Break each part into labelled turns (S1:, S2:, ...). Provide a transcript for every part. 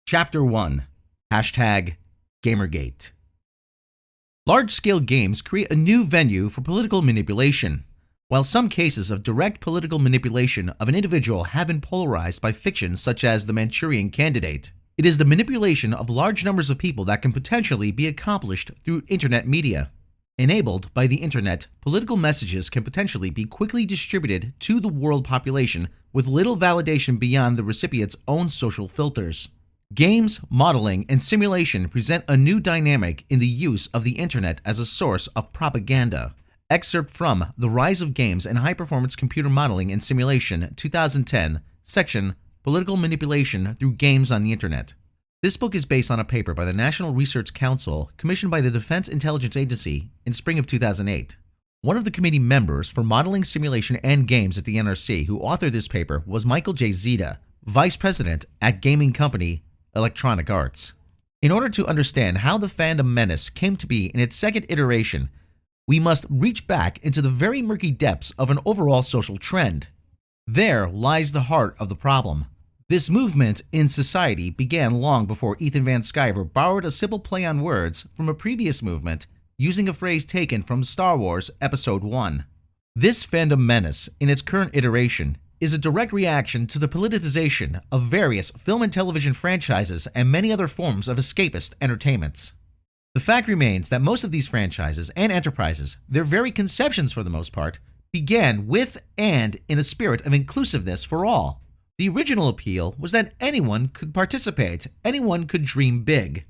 S1: Chapter 1 #Gamergate. Large-scale games create a new venue for political manipulation. While some cases of direct political manipulation of an individual have been polarized by fiction such as The Manchurian Candidate, it is the manipulation of large numbers of people that can potentially be accomplished through internet media. Enabled by the internet, political messages can potentially be quickly distributed to the world population with little validation beyond the recipient's own social filters. Games, modeling, and simulation present a new dynamic in the use of the internet as a source of propaganda. Excerpt from The Rise of Games and High-Performance Computer Modeling and Simulation, 2010, section Political Manipulation Through Games on the Internet. This book is based on a paper by the National Research Council commissioned by the Defense Intelligence Agency in spring of 2008. One of the committee members for modeling, simulation, and games at the NRC who authored this paper was Michael J. Zita, vice president at gaming company Electronic Arts. In order to understand how the Fandom Menace came to be in its second iteration, we must reach back into the very murky depths of an overall social trend. There lies the heart of the problem. This movement in society began long before Ethan Van Sciver borrowed a simple play on words from a previous movement using a phrase taken from Star Wars Episode 1. This Fandom Menace, in its current iteration, is a direct reaction to the politicization of various film and television franchises and many other forms of escapist entertainments. The fact remains that most of these franchises and enterprises, their very conceptions for the most part, began with and in a spirit of inclusiveness for all. The original appeal was that anyone could participate, anyone could dream big.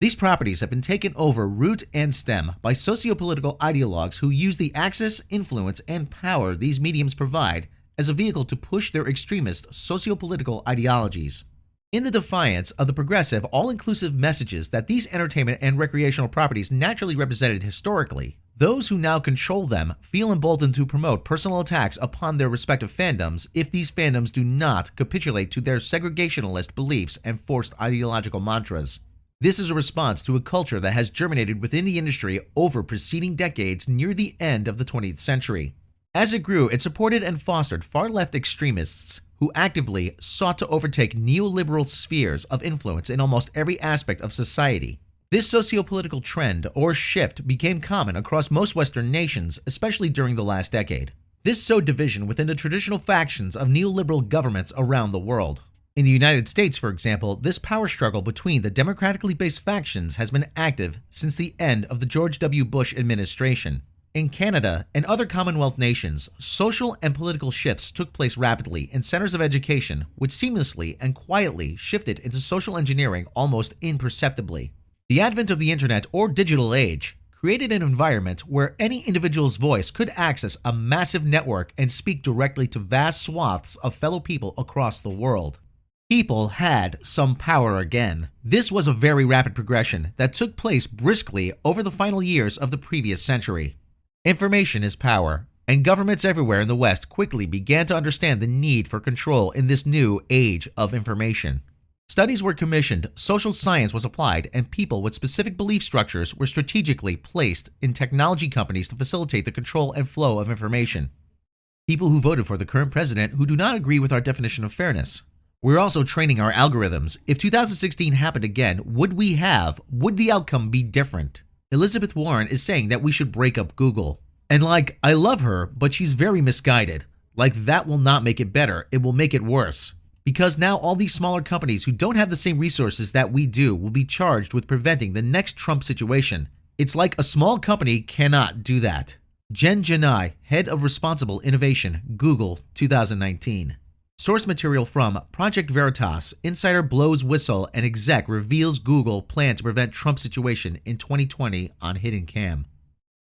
S1: These properties have been taken over root and stem by sociopolitical ideologues who use the access, influence, and power these mediums provide as a vehicle to push their extremist sociopolitical ideologies. In the defiance of the progressive, all-inclusive messages that these entertainment and recreational properties naturally represented historically, those who now control them feel emboldened to promote personal attacks upon their respective fandoms if these fandoms do not capitulate to their segregationalist beliefs and forced ideological mantras. This is a response to a culture that has germinated within the industry over preceding decades near the end of the 20th century. As it grew, it supported and fostered far-left extremists who actively sought to overtake neoliberal spheres of influence in almost every aspect of society. This sociopolitical trend or shift became common across most Western nations, especially during the last decade. This sowed division within the traditional factions of neoliberal governments around the world. In the United States, for example, this power struggle between the democratically based factions has been active since the end of the George W. Bush administration. In Canada and other Commonwealth nations, social and political shifts took place rapidly in centers of education, which seamlessly and quietly shifted into social engineering almost imperceptibly. The advent of the internet or digital age created an environment where any individual's voice could access a massive network and speak directly to vast swaths of fellow people across the world. People had some power again. This was a very rapid progression that took place briskly over the final years of the previous century. Information is power, and governments everywhere in the West quickly began to understand the need for control in this new age of information. Studies were commissioned, social science was applied, and people with specific belief structures were strategically placed in technology companies to facilitate the control and flow of information. People who voted for the current president who do not agree with our definition of fairness. We're also training our algorithms. If 2016 happened again, would the outcome be different? Elizabeth Warren is saying that we should break up Google. And I love her, but she's very misguided. That will not make it better, it will make it worse. Because now all these smaller companies who don't have the same resources that we do will be charged with preventing the next Trump situation. It's like a small company cannot do that. Jen Janai, Head of Responsible Innovation, Google, 2019. Source material from Project Veritas, Insider Blows Whistle, and Exec reveals Google plan to prevent Trump situation in 2020 on Hidden Cam.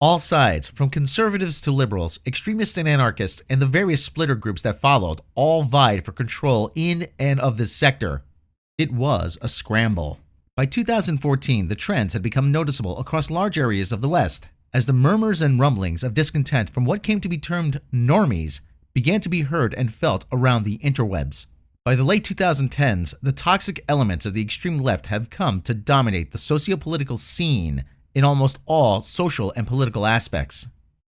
S1: All sides, from conservatives to liberals, extremists and anarchists, and the various splitter groups that followed, all vied for control in and of this sector. It was a scramble. By 2014, the trends had become noticeable across large areas of the West, as the murmurs and rumblings of discontent from what came to be termed normies began to be heard and felt around the interwebs. By the late 2010s, the toxic elements of the extreme left have come to dominate the sociopolitical scene in almost all social and political aspects.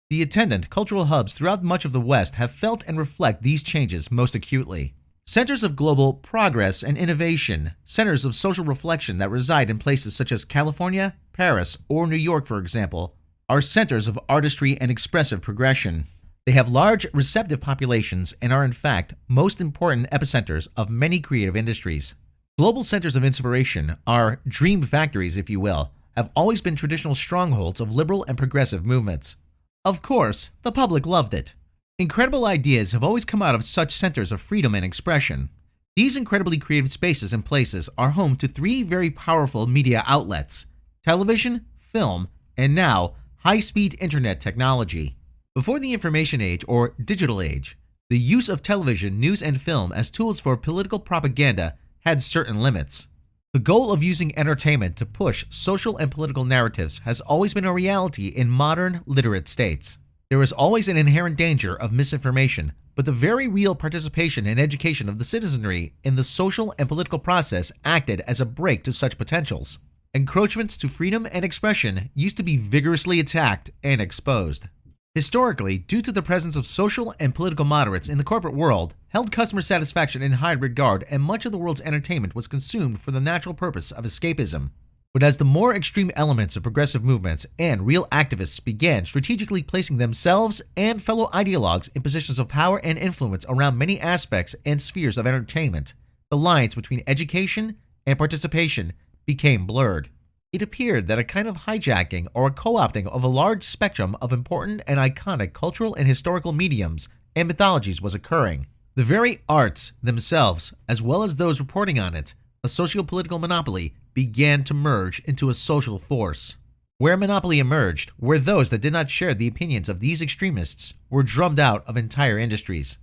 S1: The attendant cultural hubs throughout much of the West have felt and reflect these changes most acutely. Centers of global progress and innovation, centers of social reflection that reside in places such as California, Paris, or New York, for example, are centers of artistry and expressive progression. They have large receptive populations and are in fact most important epicenters of many creative industries. Global centers of inspiration, our dream factories if you will, have always been traditional strongholds of liberal and progressive movements. Of course, the public loved it. Incredible ideas have always come out of such centers of freedom and expression. These incredibly creative spaces and places are home to three very powerful media outlets: television, film, and now high-speed internet technology. Before the information age or digital age, the use of television, news, and film as tools for political propaganda had certain limits. The goal of using entertainment to push social and political narratives has always been a reality in modern, literate states. There is always an inherent danger of misinformation, but the very real participation and education of the citizenry in the social and political process acted as a brake to such potentials. Encroachments to freedom and expression used to be vigorously attacked and exposed. Historically, due to the presence of social and political moderates in the corporate world, held customer satisfaction in high regard, and much of the world's entertainment was consumed for the natural purpose of escapism. But as the more extreme elements of progressive movements and real activists began strategically placing themselves and fellow ideologues in positions of power and influence around many aspects and spheres of entertainment, the lines between education and participation became blurred. It appeared that a kind of hijacking or a co-opting of a large spectrum of important and iconic cultural and historical mediums and mythologies was occurring. The very arts themselves, as well as those reporting on it, a sociopolitical monopoly, began to merge into a social force. Where monopoly emerged, where those that did not share the opinions of these extremists were drummed out of entire industries.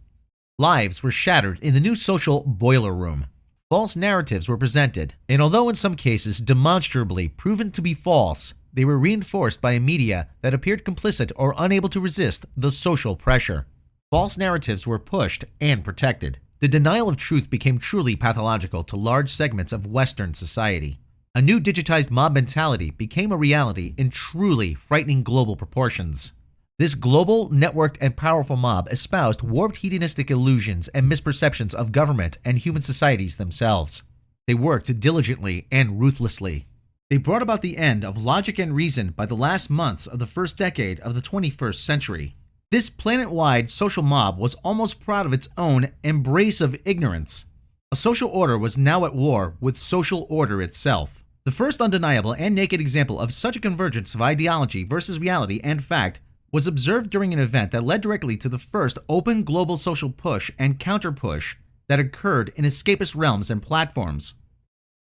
S1: Lives were shattered in the new social boiler room. False narratives were presented, and although in some cases demonstrably proven to be false, they were reinforced by a media that appeared complicit or unable to resist the social pressure. False narratives were pushed and protected. The denial of truth became truly pathological to large segments of Western society. A new digitized mob mentality became a reality in truly frightening global proportions. This global, networked, and powerful mob espoused warped hedonistic illusions and misperceptions of government and human societies themselves. They worked diligently and ruthlessly. They brought about the end of logic and reason by the last months of the first decade of the 21st century. This planet-wide social mob was almost proud of its own embrace of ignorance. A social order was now at war with social order itself. The first undeniable and naked example of such a convergence of ideology versus reality and fact was observed during an event that led directly to the first open global social push and counter-push that occurred in escapist realms and platforms.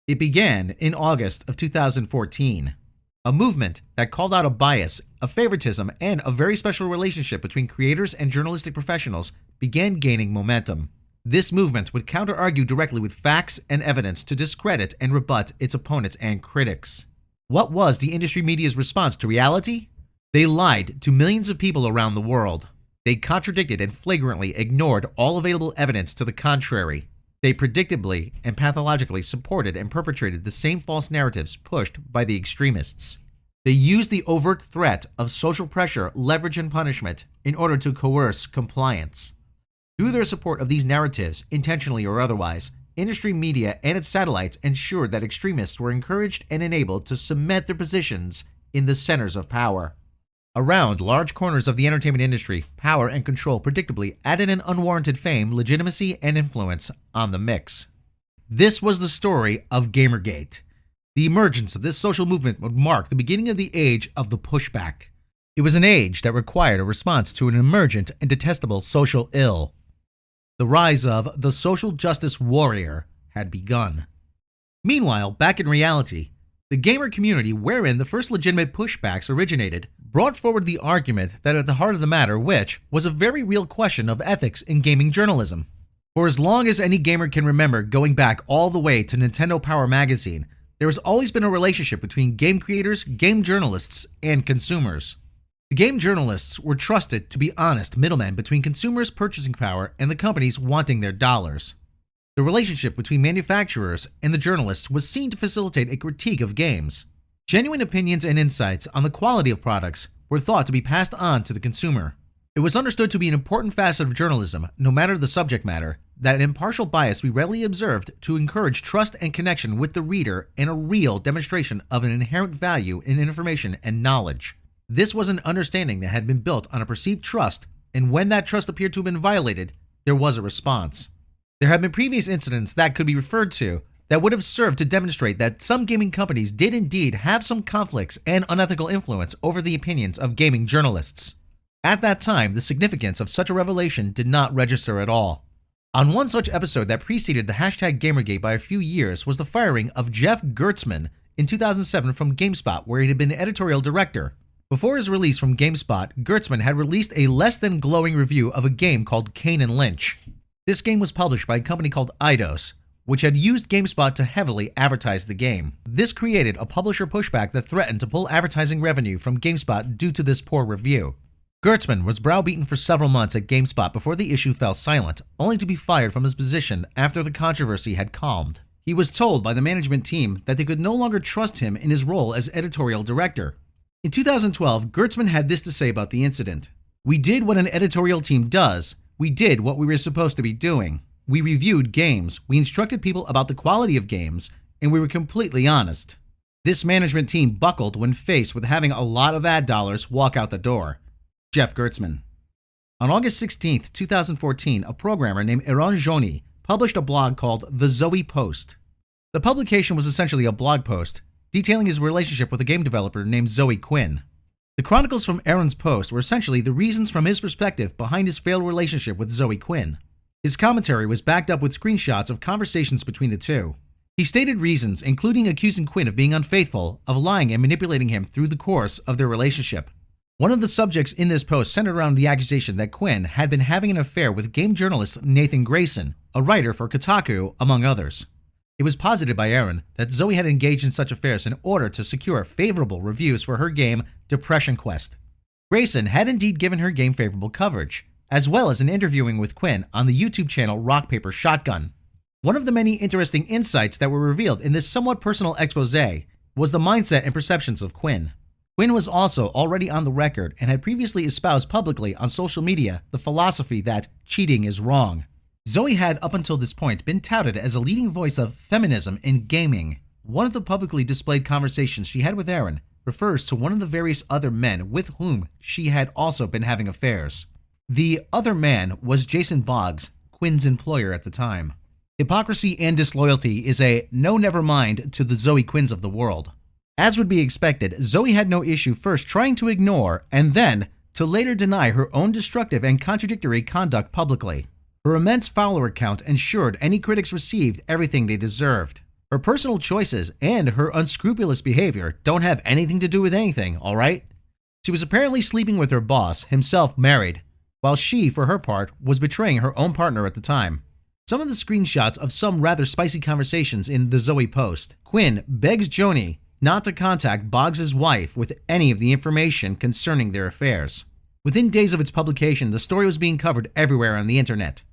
S1: It began in August of 2014. A movement that called out a bias, a favoritism, and a very special relationship between creators and journalistic professionals began gaining momentum. This movement would counter-argue directly with facts and evidence to discredit and rebut its opponents and critics. What was the industry media's response to reality? They lied to millions of people around the world. They contradicted and flagrantly ignored all available evidence to the contrary. They predictably and pathologically supported and perpetrated the same false narratives pushed by the extremists. They used the overt threat of social pressure, leverage, and punishment in order to coerce compliance. Through their support of these narratives, intentionally or otherwise, industry media and its satellites ensured that extremists were encouraged and enabled to cement their positions in the centers of power. Around large corners of the entertainment industry, power and control predictably added an unwarranted fame, legitimacy, and influence on the mix. This was the story of Gamergate. The emergence of this social movement would mark the beginning of the age of the pushback. It was an age that required a response to an emergent and detestable social ill. The rise of the social justice warrior had begun. Meanwhile, back in reality, the gamer community wherein the first legitimate pushbacks originated brought forward the argument that at the heart of the matter, which was a very real question of ethics in gaming journalism. For as long as any gamer can remember, going back all the way to Nintendo Power Magazine, there has always been a relationship between game creators, game journalists, and consumers. The game journalists were trusted to be honest middlemen between consumers' purchasing power and the companies wanting their dollars. The relationship between manufacturers and the journalists was seen to facilitate a critique of games. Genuine opinions and insights on the quality of products were thought to be passed on to the consumer. It was understood to be an important facet of journalism, no matter the subject matter, that an impartial bias be readily observed to encourage trust and connection with the reader and a real demonstration of an inherent value in information and knowledge. This was an understanding that had been built on a perceived trust, and when that trust appeared to have been violated, there was a response. There have been previous incidents that could be referred to that would have served to demonstrate that some gaming companies did indeed have some conflicts and unethical influence over the opinions of gaming journalists. At that time, the significance of such a revelation did not register at all. On one such episode that preceded the hashtag Gamergate by a few years was the firing of Jeff Gertzman in 2007 from GameSpot, where he had been editorial director. Before his release from GameSpot, Gertzman had released a less than glowing review of a game called Kane and Lynch. This game was published by a company called Eidos, which had used GameSpot to heavily advertise the game. This created a publisher pushback that threatened to pull advertising revenue from GameSpot due to this poor review. Gertzman was browbeaten for several months at GameSpot before the issue fell silent, only to be fired from his position after the controversy had calmed. He was told by the management team that they could no longer trust him in his role as editorial director. In 2012, Gertzman had this to say about the incident. "We did what an editorial team does. We did what we were supposed to be doing. We reviewed games, we instructed people about the quality of games, and we were completely honest." This management team buckled when faced with having a lot of ad dollars walk out the door. Jeff Gertzman. On August 16, 2014, a programmer named Eran Joni published a blog called The Zoe Post. The publication was essentially a blog post detailing his relationship with a game developer named Zoe Quinn. The chronicles from Eran's post were essentially the reasons from his perspective behind his failed relationship with Zoe Quinn. His commentary was backed up with screenshots of conversations between the two. He stated reasons, including accusing Quinn of being unfaithful, of lying and manipulating him through the course of their relationship. One of the subjects in this post centered around the accusation that Quinn had been having an affair with game journalist Nathan Grayson, a writer for Kotaku, among others. It was posited by Eran that Zoe had engaged in such affairs in order to secure favorable reviews for her game Depression Quest. Grayson had indeed given her game favorable coverage, as well as an interviewing with Quinn on the YouTube channel Rock Paper Shotgun. One of the many interesting insights that were revealed in this somewhat personal expose was the mindset and perceptions of Quinn. Quinn was also already on the record and had previously espoused publicly on social media the philosophy that cheating is wrong. Zoe had up until this point been touted as a leading voice of feminism in gaming. One of the publicly displayed conversations she had with Eran refers to one of the various other men with whom she had also been having affairs. The other man was Jason Boggs, Quinn's employer at the time. Hypocrisy and disloyalty is a no never mind to the Zoe Quinns of the world. As would be expected, Zoe had no issue first trying to ignore and then to later deny her own destructive and contradictory conduct publicly. Her immense follower count ensured any critics received everything they deserved. Her personal choices and her unscrupulous behavior don't have anything to do with anything, alright? She was apparently sleeping with her boss, himself married, while she, for her part, was betraying her own partner at the time. Some of the screenshots of some rather spicy conversations in the Zoe post. Quinn begs Joni not to contact Boggs' wife with any of the information concerning their affairs. Within days of its publication, the story was being covered everywhere on the internet.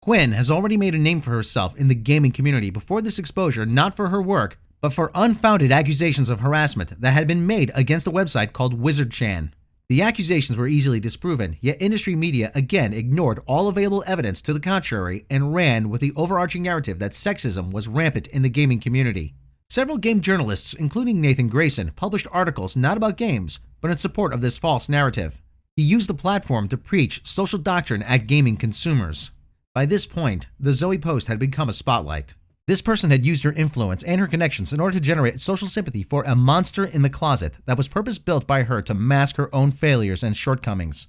S1: Quinn has already made a name for herself in the gaming community before this exposure, not for her work, but for unfounded accusations of harassment that had been made against a website called WizardChan. The accusations were easily disproven, yet industry media again ignored all available evidence to the contrary and ran with the overarching narrative that sexism was rampant in the gaming community. Several game journalists, including Nathan Grayson, published articles not about games, but in support of this false narrative. He used the platform to preach social doctrine at gaming consumers. By this point, the Zoe post had become a spotlight. This person had used her influence and her connections in order to generate social sympathy for a monster in the closet that was purpose-built by her to mask her own failures and shortcomings.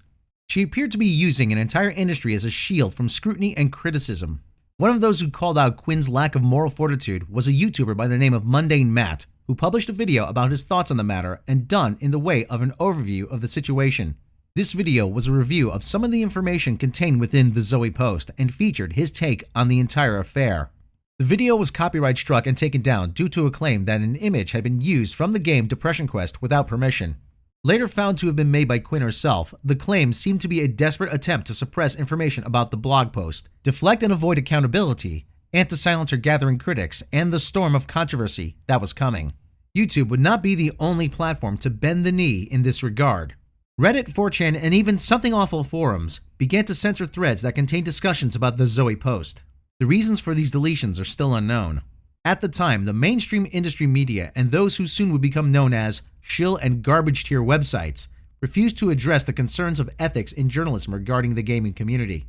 S1: She appeared to be using an entire industry as a shield from scrutiny and criticism. One of those who called out Quinn's lack of moral fortitude was a YouTuber by the name of Mundane Matt, who published a video about his thoughts on the matter and done in the way of an overview of the situation. This video was a review of some of the information contained within the Zoe post and featured his take on the entire affair. The video was copyright struck and taken down due to a claim that an image had been used from the game Depression Quest without permission. Later found to have been made by Quinn herself, the claim seemed to be a desperate attempt to suppress information about the blog post, deflect and avoid accountability, and to silence her gathering critics and the storm of controversy that was coming. YouTube would not be the only platform to bend the knee in this regard. Reddit, 4chan, and even Something Awful forums began to censor threads that contained discussions about the Zoe post. The reasons for these deletions are still unknown. At the time, the mainstream industry media and those who soon would become known as shill and garbage tier websites refused to address the concerns of ethics in journalism regarding the gaming community.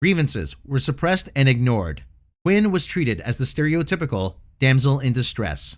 S1: Grievances were suppressed and ignored. Quinn was treated as the stereotypical damsel in distress.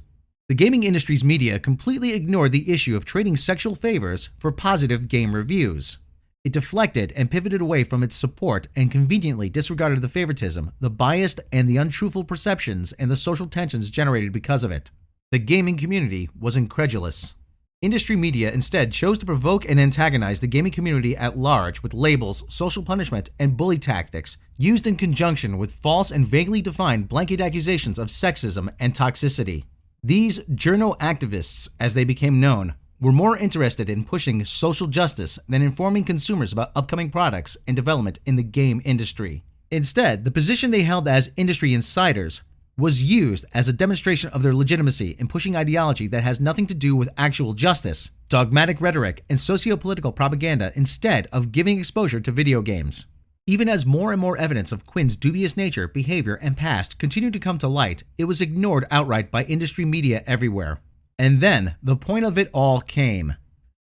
S1: The gaming industry's media completely ignored the issue of trading sexual favors for positive game reviews. It deflected and pivoted away from its support and conveniently disregarded the favoritism, the biased and the untruthful perceptions, and the social tensions generated because of it. The gaming community was incredulous. Industry media instead chose to provoke and antagonize the gaming community at large with labels, social punishment, and bully tactics used in conjunction with false and vaguely defined blanket accusations of sexism and toxicity. These journo activists, as they became known, were more interested in pushing social justice than informing consumers about upcoming products and development in the game industry. Instead, the position they held as industry insiders was used as a demonstration of their legitimacy in pushing ideology that has nothing to do with actual justice, dogmatic rhetoric, and sociopolitical propaganda instead of giving exposure to video games. Even as more and more evidence of Quinn's dubious nature, behavior, and past continued to come to light, it was ignored outright by industry media everywhere. And then, the point of it all came.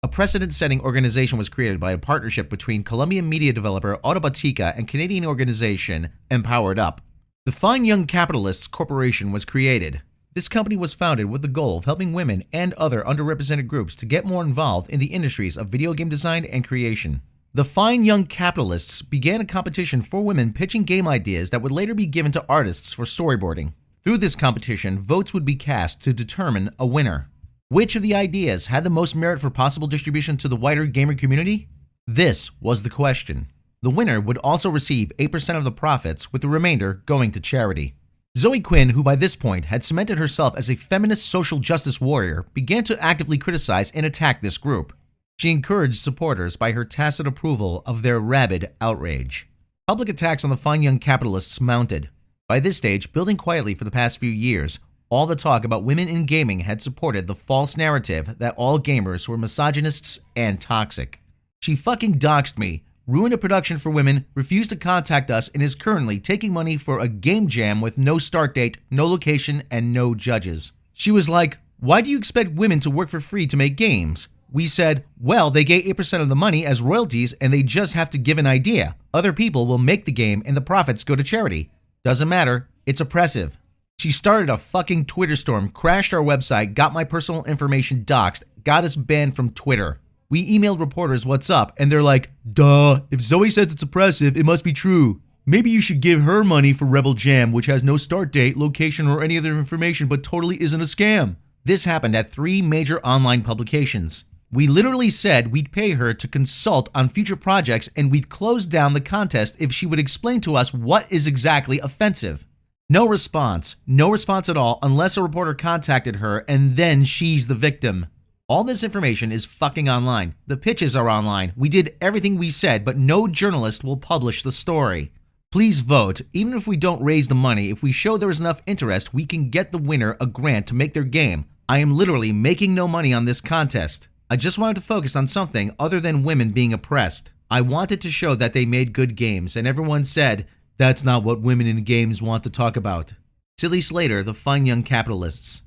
S1: A precedent-setting organization was created by a partnership between Colombian media developer Autobotica and Canadian organization Empowered Up. The Fine Young Capitalists Corporation was created. This company was founded with the goal of helping women and other underrepresented groups to get more involved in the industries of video game design and creation. The Fine Young Capitalists began a competition for women pitching game ideas that would later be given to artists for storyboarding. Through this competition, votes would be cast to determine a winner. Which of the ideas had the most merit for possible distribution to the wider gamer community? This was the question. The winner would also receive 8% of the profits, with the remainder going to charity. Zoe Quinn, who by this point had cemented herself as a feminist social justice warrior, began to actively criticize and attack this group. She encouraged supporters by her tacit approval of their rabid outrage. Public attacks on the Fine Young Capitalists mounted. By this stage, building quietly for the past few years, all the talk about women in gaming had supported the false narrative that all gamers were misogynists and toxic. She fucking doxed me, ruined a production for women, refused to contact us, and is currently taking money for a game jam with no start date, no location, and no judges. She was like, "Why do you expect women to work for free to make games?" We said, "Well, they get 8% of the money as royalties and they just have to give an idea. Other people will make the game and the profits go to charity. Doesn't matter, it's oppressive." She started a fucking Twitter storm, crashed our website, got my personal information doxed, got us banned from Twitter. We emailed reporters what's up, and they're like, "Duh, if Zoe says it's oppressive, it must be true. Maybe you should give her money for Rebel Jam, which has no start date, location, or any other information, but totally isn't a scam." This happened at 3 major online publications. We literally said we'd pay her to consult on future projects and we'd close down the contest if she would explain to us what is exactly offensive. No response at all unless a reporter contacted her and then she's the victim. All this information is fucking online. The pitches are online. We did everything we said, but no journalist will publish the story. Please vote. Even if we don't raise the money, if we show there is enough interest, we can get the winner a grant to make their game. I am literally making no money on this contest. I just wanted to focus on something other than women being oppressed. I wanted to show that they made good games, and everyone said, "That's not what women in games want to talk about." Silly Slater, the Fine Young Capitalists.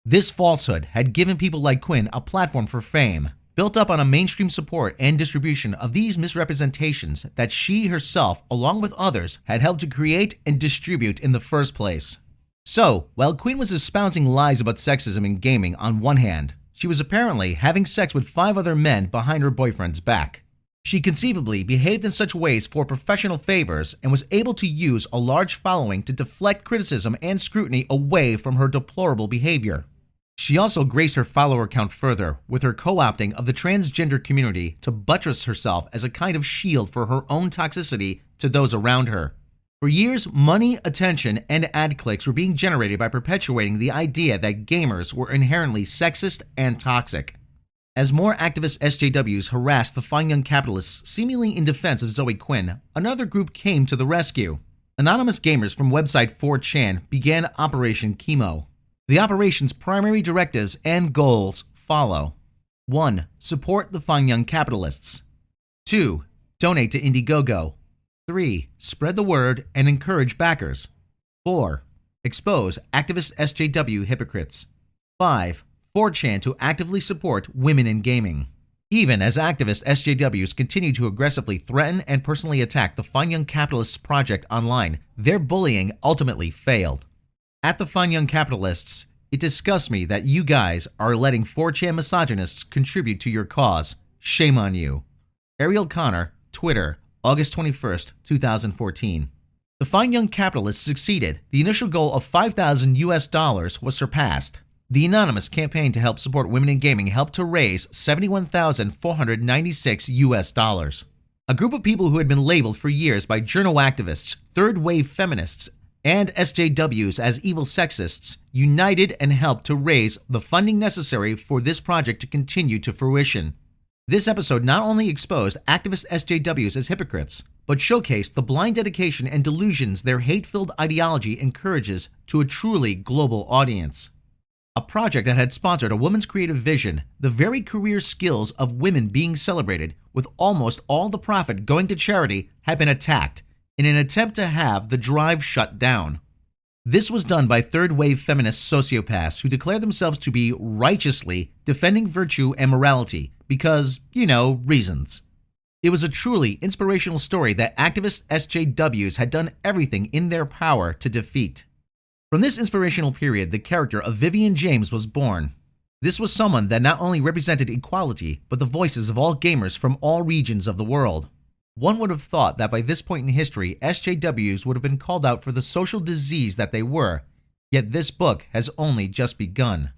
S1: This falsehood had given people like Quinn a platform for fame, built up on a mainstream support and distribution of these misrepresentations that she herself, along with others, had helped to create and distribute in the first place. So, while Quinn was espousing lies about sexism in gaming on one hand, she was apparently having sex with 5 other men behind her boyfriend's back. She conceivably behaved in such ways for professional favors and was able to use a large following to deflect criticism and scrutiny away from her deplorable behavior. She also graced her follower count further with her co-opting of the transgender community to buttress herself as a kind of shield for her own toxicity to those around her. For years, money, attention, and ad clicks were being generated by perpetuating the idea that gamers were inherently sexist and toxic. As more activist SJWs harassed the Fine Young Capitalists seemingly in defense of Zoe Quinn, another group came to the rescue. Anonymous gamers from website 4chan began Operation Chemo. The operation's primary directives and goals follow. 1. Support the fine young capitalists. 2. Donate to Indiegogo. 3. Spread the word and encourage backers. 4. Expose activist SJW hypocrites. 5. 4chan to actively support women in gaming. Even as activist SJWs continue to aggressively threaten and personally attack the Fine Young Capitalists project online, their bullying ultimately failed. At the Fine Young Capitalists, it disgusts me that you guys are letting 4chan misogynists contribute to your cause. Shame on you. Ariel Connor, Twitter, August 21st, 2014. The Fine Young Capitalists succeeded. The initial goal of $5,000 was surpassed. The anonymous campaign to help support women in gaming helped to raise $71,496. A group of people who had been labeled for years by journal activists, third-wave feminists, and SJWs as evil sexists united and helped to raise the funding necessary for this project to continue to fruition. This episode not only exposed activist SJWs as hypocrites, but showcased the blind dedication and delusions their hate-filled ideology encourages to a truly global audience. A project that had sponsored a woman's creative vision, the very career skills of women being celebrated, with almost all the profit going to charity, had been attacked in an attempt to have the drive shut down. This was done by third-wave feminist sociopaths who declare themselves to be righteously defending virtue and morality because, reasons. It was a truly inspirational story that activist SJWs had done everything in their power to defeat. From this inspirational period, the character of Vivian James was born. This was someone that not only represented equality, but the voices of all gamers from all regions of the world. One would have thought that by this point in history, SJWs would have been called out for the social disease that they were, yet this book has only just begun.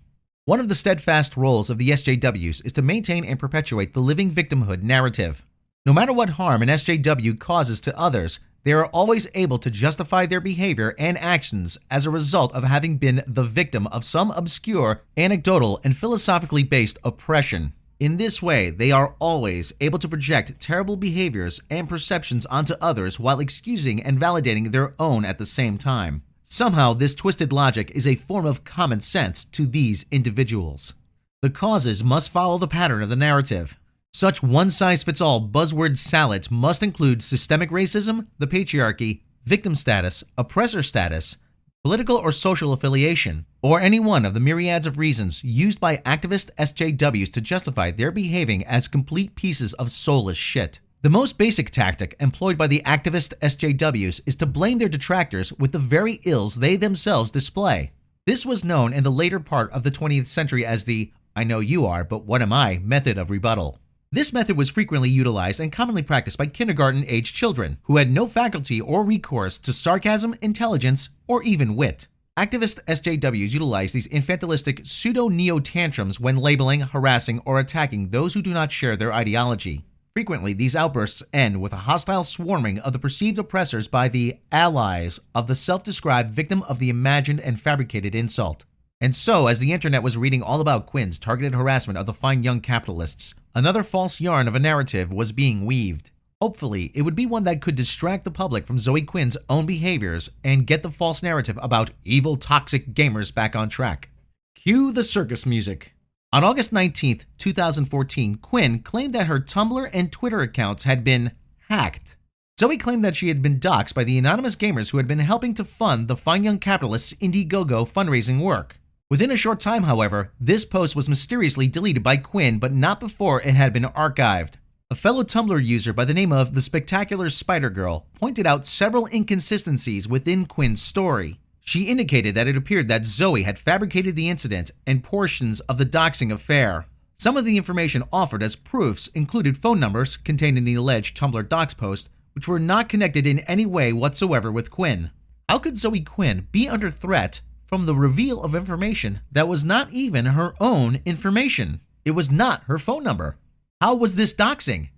S1: One of the steadfast roles of the SJWs is to maintain and perpetuate the living victimhood narrative. No matter what harm an SJW causes to others, they are always able to justify their behavior and actions as a result of having been the victim of some obscure, anecdotal, and philosophically based oppression. In this way, they are always able to project terrible behaviors and perceptions onto others while excusing and validating their own at the same time. Somehow, this twisted logic is a form of common sense to these individuals. The causes must follow the pattern of the narrative. Such one-size-fits-all buzzword salads must include systemic racism, the patriarchy, victim status, oppressor status, political or social affiliation, or any one of the myriads of reasons used by activist SJWs to justify their behaving as complete pieces of soulless shit. The most basic tactic employed by the activist SJWs is to blame their detractors with the very ills they themselves display. This was known in the later part of the 20th century as the "I know you are, but what am I" method of rebuttal. This method was frequently utilized and commonly practiced by kindergarten-aged children who had no faculty or recourse to sarcasm, intelligence, or even wit. Activist SJWs utilize these infantilistic pseudo-neo-tantrums when labeling, harassing, or attacking those who do not share their ideology. Frequently, these outbursts end with a hostile swarming of the perceived oppressors by the allies of the self-described victim of the imagined and fabricated insult. And so, as the internet was reading all about Quinn's targeted harassment of the fine young capitalists, another false yarn of a narrative was being weaved. Hopefully, it would be one that could distract the public from Zoe Quinn's own behaviors and get the false narrative about evil, toxic gamers back on track. Cue the circus music. On August 19, 2014, Quinn claimed that her Tumblr and Twitter accounts had been hacked. Zoe claimed that she had been doxxed by the anonymous gamers who had been helping to fund the fine young capitalists' Indiegogo fundraising work. Within a short time, however, this post was mysteriously deleted by Quinn, but not before it had been archived. A fellow Tumblr user by the name of The Spectacular Spider Girl pointed out several inconsistencies within Quinn's story. She indicated that it appeared that Zoe had fabricated the incident and portions of the Doxxing Affair. Some of the information offered as proofs included phone numbers contained in the alleged Tumblr dox post, which were not connected in any way whatsoever with Quinn. How could Zoe Quinn be under threat from the reveal of information that was not even her own information? It was not her phone number. How was this doxing?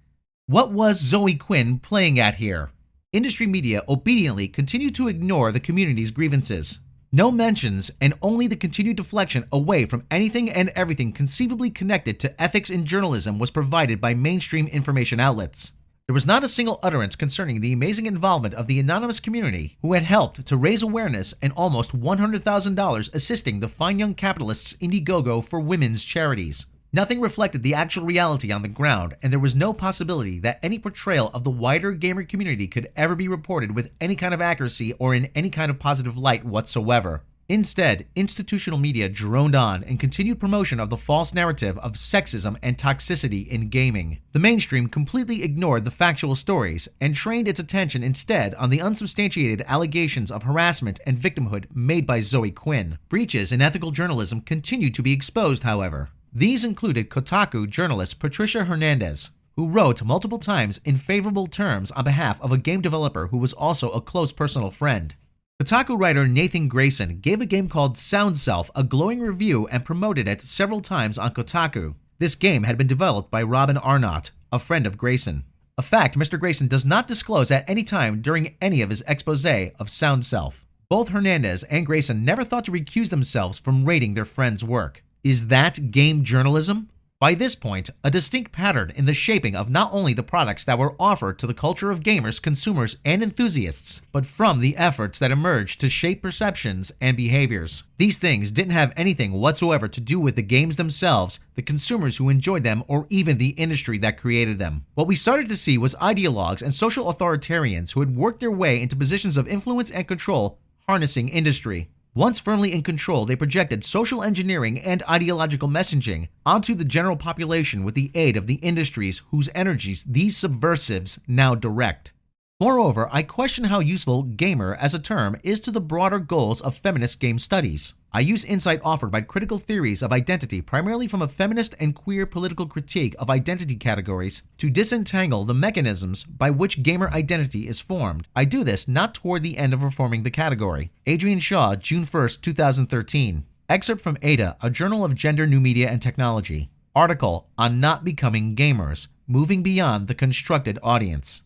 S1: What was Zoe Quinn playing at here? Industry media obediently continued to ignore the community's grievances. No mentions and only the continued deflection away from anything and everything conceivably connected to ethics in journalism was provided by mainstream information outlets. There was not a single utterance concerning the amazing involvement of the anonymous community who had helped to raise awareness and almost $100,000 assisting the fine young capitalists' Indiegogo for women's charities. Nothing reflected the actual reality on the ground, and there was no possibility that any portrayal of the wider gamer community could ever be reported with any kind of accuracy or in any kind of positive light whatsoever. Instead, institutional media droned on and continued promotion of the false narrative of sexism and toxicity in gaming. The mainstream completely ignored the factual stories and trained its attention instead on the unsubstantiated allegations of harassment and victimhood made by Zoe Quinn. Breaches in ethical journalism continued to be exposed, however. These included Kotaku journalist Patricia Hernandez, who wrote multiple times in favorable terms on behalf of a game developer who was also a close personal friend. Kotaku writer Nathan Grayson gave a game called Sound Self a glowing review and promoted it several times on Kotaku. This game had been developed by Robb and Arnott, a friend of Grayson. A fact Mr. Grayson does not disclose at any time during any of his exposé of Sound Self. Both Hernandez and Grayson never thought to recuse themselves from rating their friend's work. Is that game journalism? By this point, a distinct pattern in the shaping of not only the products that were offered to the culture of gamers, consumers, and enthusiasts, but from the efforts that emerged to shape perceptions and behaviors. These things didn't have anything whatsoever to do with the games themselves, the consumers who enjoyed them, or even the industry that created them. What we started to see was ideologues and social authoritarians who had worked their way into positions of influence and control, harnessing industry. Once firmly in control, they projected social engineering and ideological messaging onto the general population with the aid of the industries whose energies these subversives now direct. Moreover, I question how useful gamer as a term is to the broader goals of feminist game studies. I use insight offered by critical theories of identity primarily from a feminist and queer political critique of identity categories to disentangle the mechanisms by which gamer identity is formed. I do this not toward the end of reforming the category. Adrian Shaw, June 1st, 2013. Excerpt from Ada, a journal of gender, new media, and technology. Article on not becoming gamers, moving beyond the constructed audience.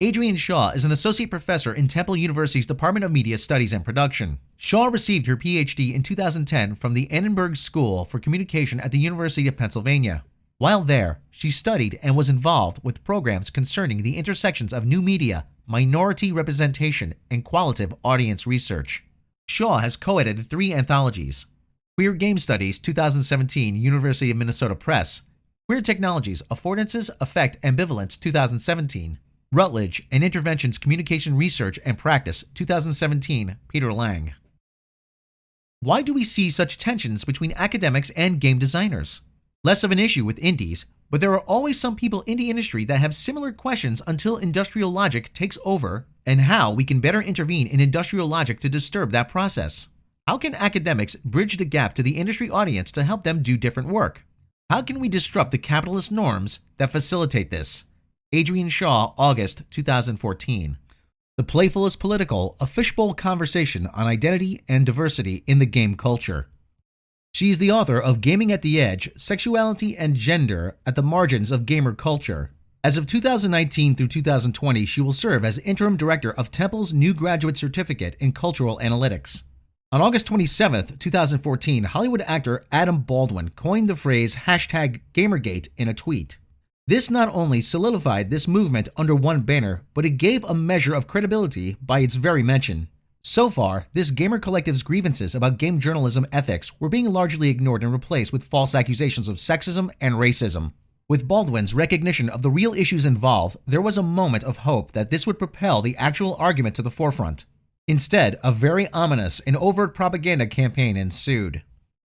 S1: Adrian Shaw is an associate professor in Temple University's Department of Media Studies and Production. Shaw received her PhD in 2010 from the Annenberg School for Communication at the University of Pennsylvania. While there, she studied and was involved with programs concerning the intersections of new media, minority representation, and qualitative audience research. Shaw has co-edited 3 anthologies: Queer Game Studies, 2017, University of Minnesota Press; Queer Technologies, Affordances, Effect, Ambivalence, 2017, Rutledge and Interventions Communication Research and Practice, 2017, Peter Lang. Why do we see such tensions between academics and game designers? Less of an issue with indies, but there are always some people in the industry that have similar questions until industrial logic takes over, and how we can better intervene in industrial logic to disturb that process. How can academics bridge the gap to the industry audience to help them do different work? How can we disrupt the capitalist norms that facilitate this? Adrian Shaw, August 2014. The Playful is Political, a fishbowl conversation on identity and diversity in the game culture. She is the author of Gaming at the Edge, Sexuality and Gender at the Margins of Gamer Culture. As of 2019 through 2020, she will serve as interim director of Temple's new graduate certificate in cultural analytics. On August 27, 2014, Hollywood actor Adam Baldwin coined the phrase #Gamergate in a tweet. This not only solidified this movement under one banner, but it gave a measure of credibility by its very mention. So far, this gamer collective's grievances about game journalism ethics were being largely ignored and replaced with false accusations of sexism and racism. With Baldwin's recognition of the real issues involved, there was a moment of hope that this would propel the actual argument to the forefront. Instead, a very ominous and overt propaganda campaign ensued.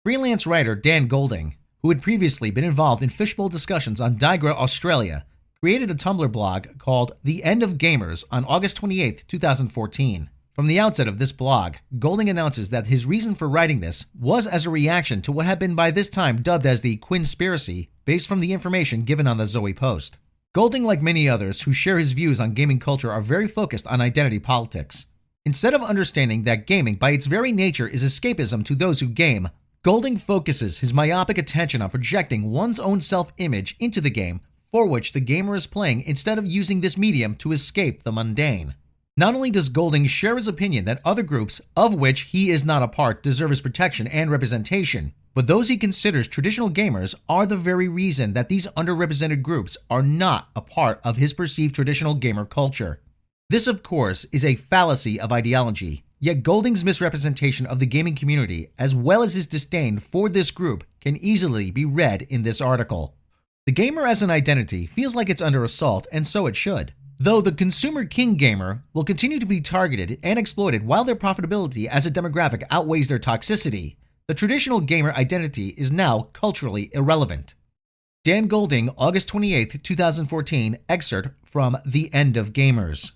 S1: Freelance writer Dan Golding, who had previously been involved in fishbowl discussions on Digra, Australia, created a Tumblr blog called The End of Gamers on August 28, 2014. From the outset of this blog, Golding announces that his reason for writing this was as a reaction to what had been by this time dubbed as the Quinspiracy, based from the information given on the Zoe post. Golding, like many others who share his views on gaming culture, are very focused on identity politics. Instead of understanding that gaming by its very nature is escapism to those who game, Golding focuses his myopic attention on projecting one's own self-image into the game for which the gamer is playing instead of using this medium to escape the mundane. Not only does Golding share his opinion that other groups, of which he is not a part, deserve his protection and representation, but those he considers traditional gamers are the very reason that these underrepresented groups are not a part of his perceived traditional gamer culture. This, of course, is a fallacy of ideology, Yet Golding's misrepresentation of the gaming community, as well as his disdain for this group, can easily be read in this article. The gamer as an identity feels like it's under assault, and so it should. Though the consumer king gamer will continue to be targeted and exploited while their profitability as a demographic outweighs their toxicity, the traditional gamer identity is now culturally irrelevant. Dan Golding, August 28, 2014, excerpt from The End of Gamers.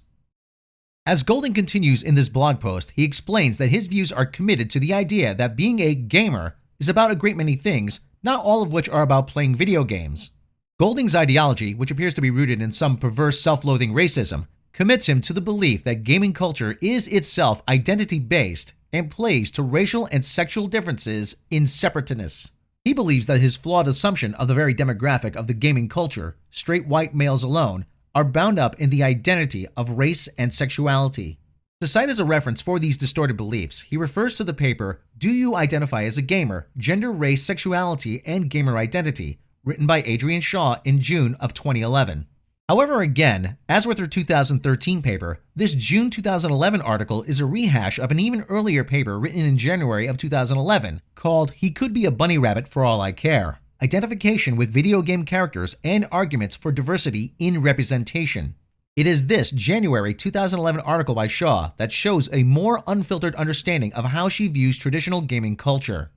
S1: As Golding continues in this blog post, he explains that his views are committed to the idea that being a gamer is about a great many things, not all of which are about playing video games. Golding's ideology, which appears to be rooted in some perverse self-loathing racism, commits him to the belief that gaming culture is itself identity-based and plays to racial and sexual differences in separateness. He believes that his flawed assumption of the very demographic of the gaming culture, straight white males alone, are bound up in the identity of race and sexuality. To cite as a reference for these distorted beliefs, he refers to the paper Do You Identify as a Gamer? Gender, Race, Sexuality, and Gamer Identity, written by Adrian Shaw in June of 2011. However, again, as with her 2013 paper, this June 2011 article is a rehash of an even earlier paper written in January of 2011 called He Could Be a Bunny Rabbit for All I Care: Identification with Video Game Characters and Arguments for Diversity in Representation. It is this January 2011 article by Shaw that shows a more unfiltered understanding of how she views traditional gaming culture.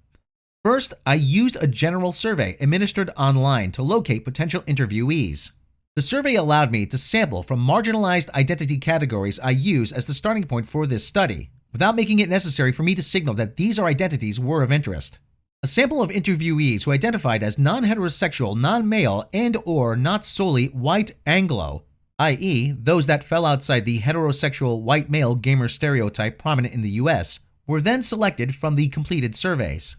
S1: First, I used a general survey administered online to locate potential interviewees. The survey allowed me to sample from marginalized identity categories I use as the starting point for this study, without making it necessary for me to signal that these are identities were of interest. A sample of interviewees who identified as non-heterosexual, non-male, and/or not solely white Anglo, i.e., those that fell outside the heterosexual white male gamer stereotype prominent in the US, were then selected from the completed surveys.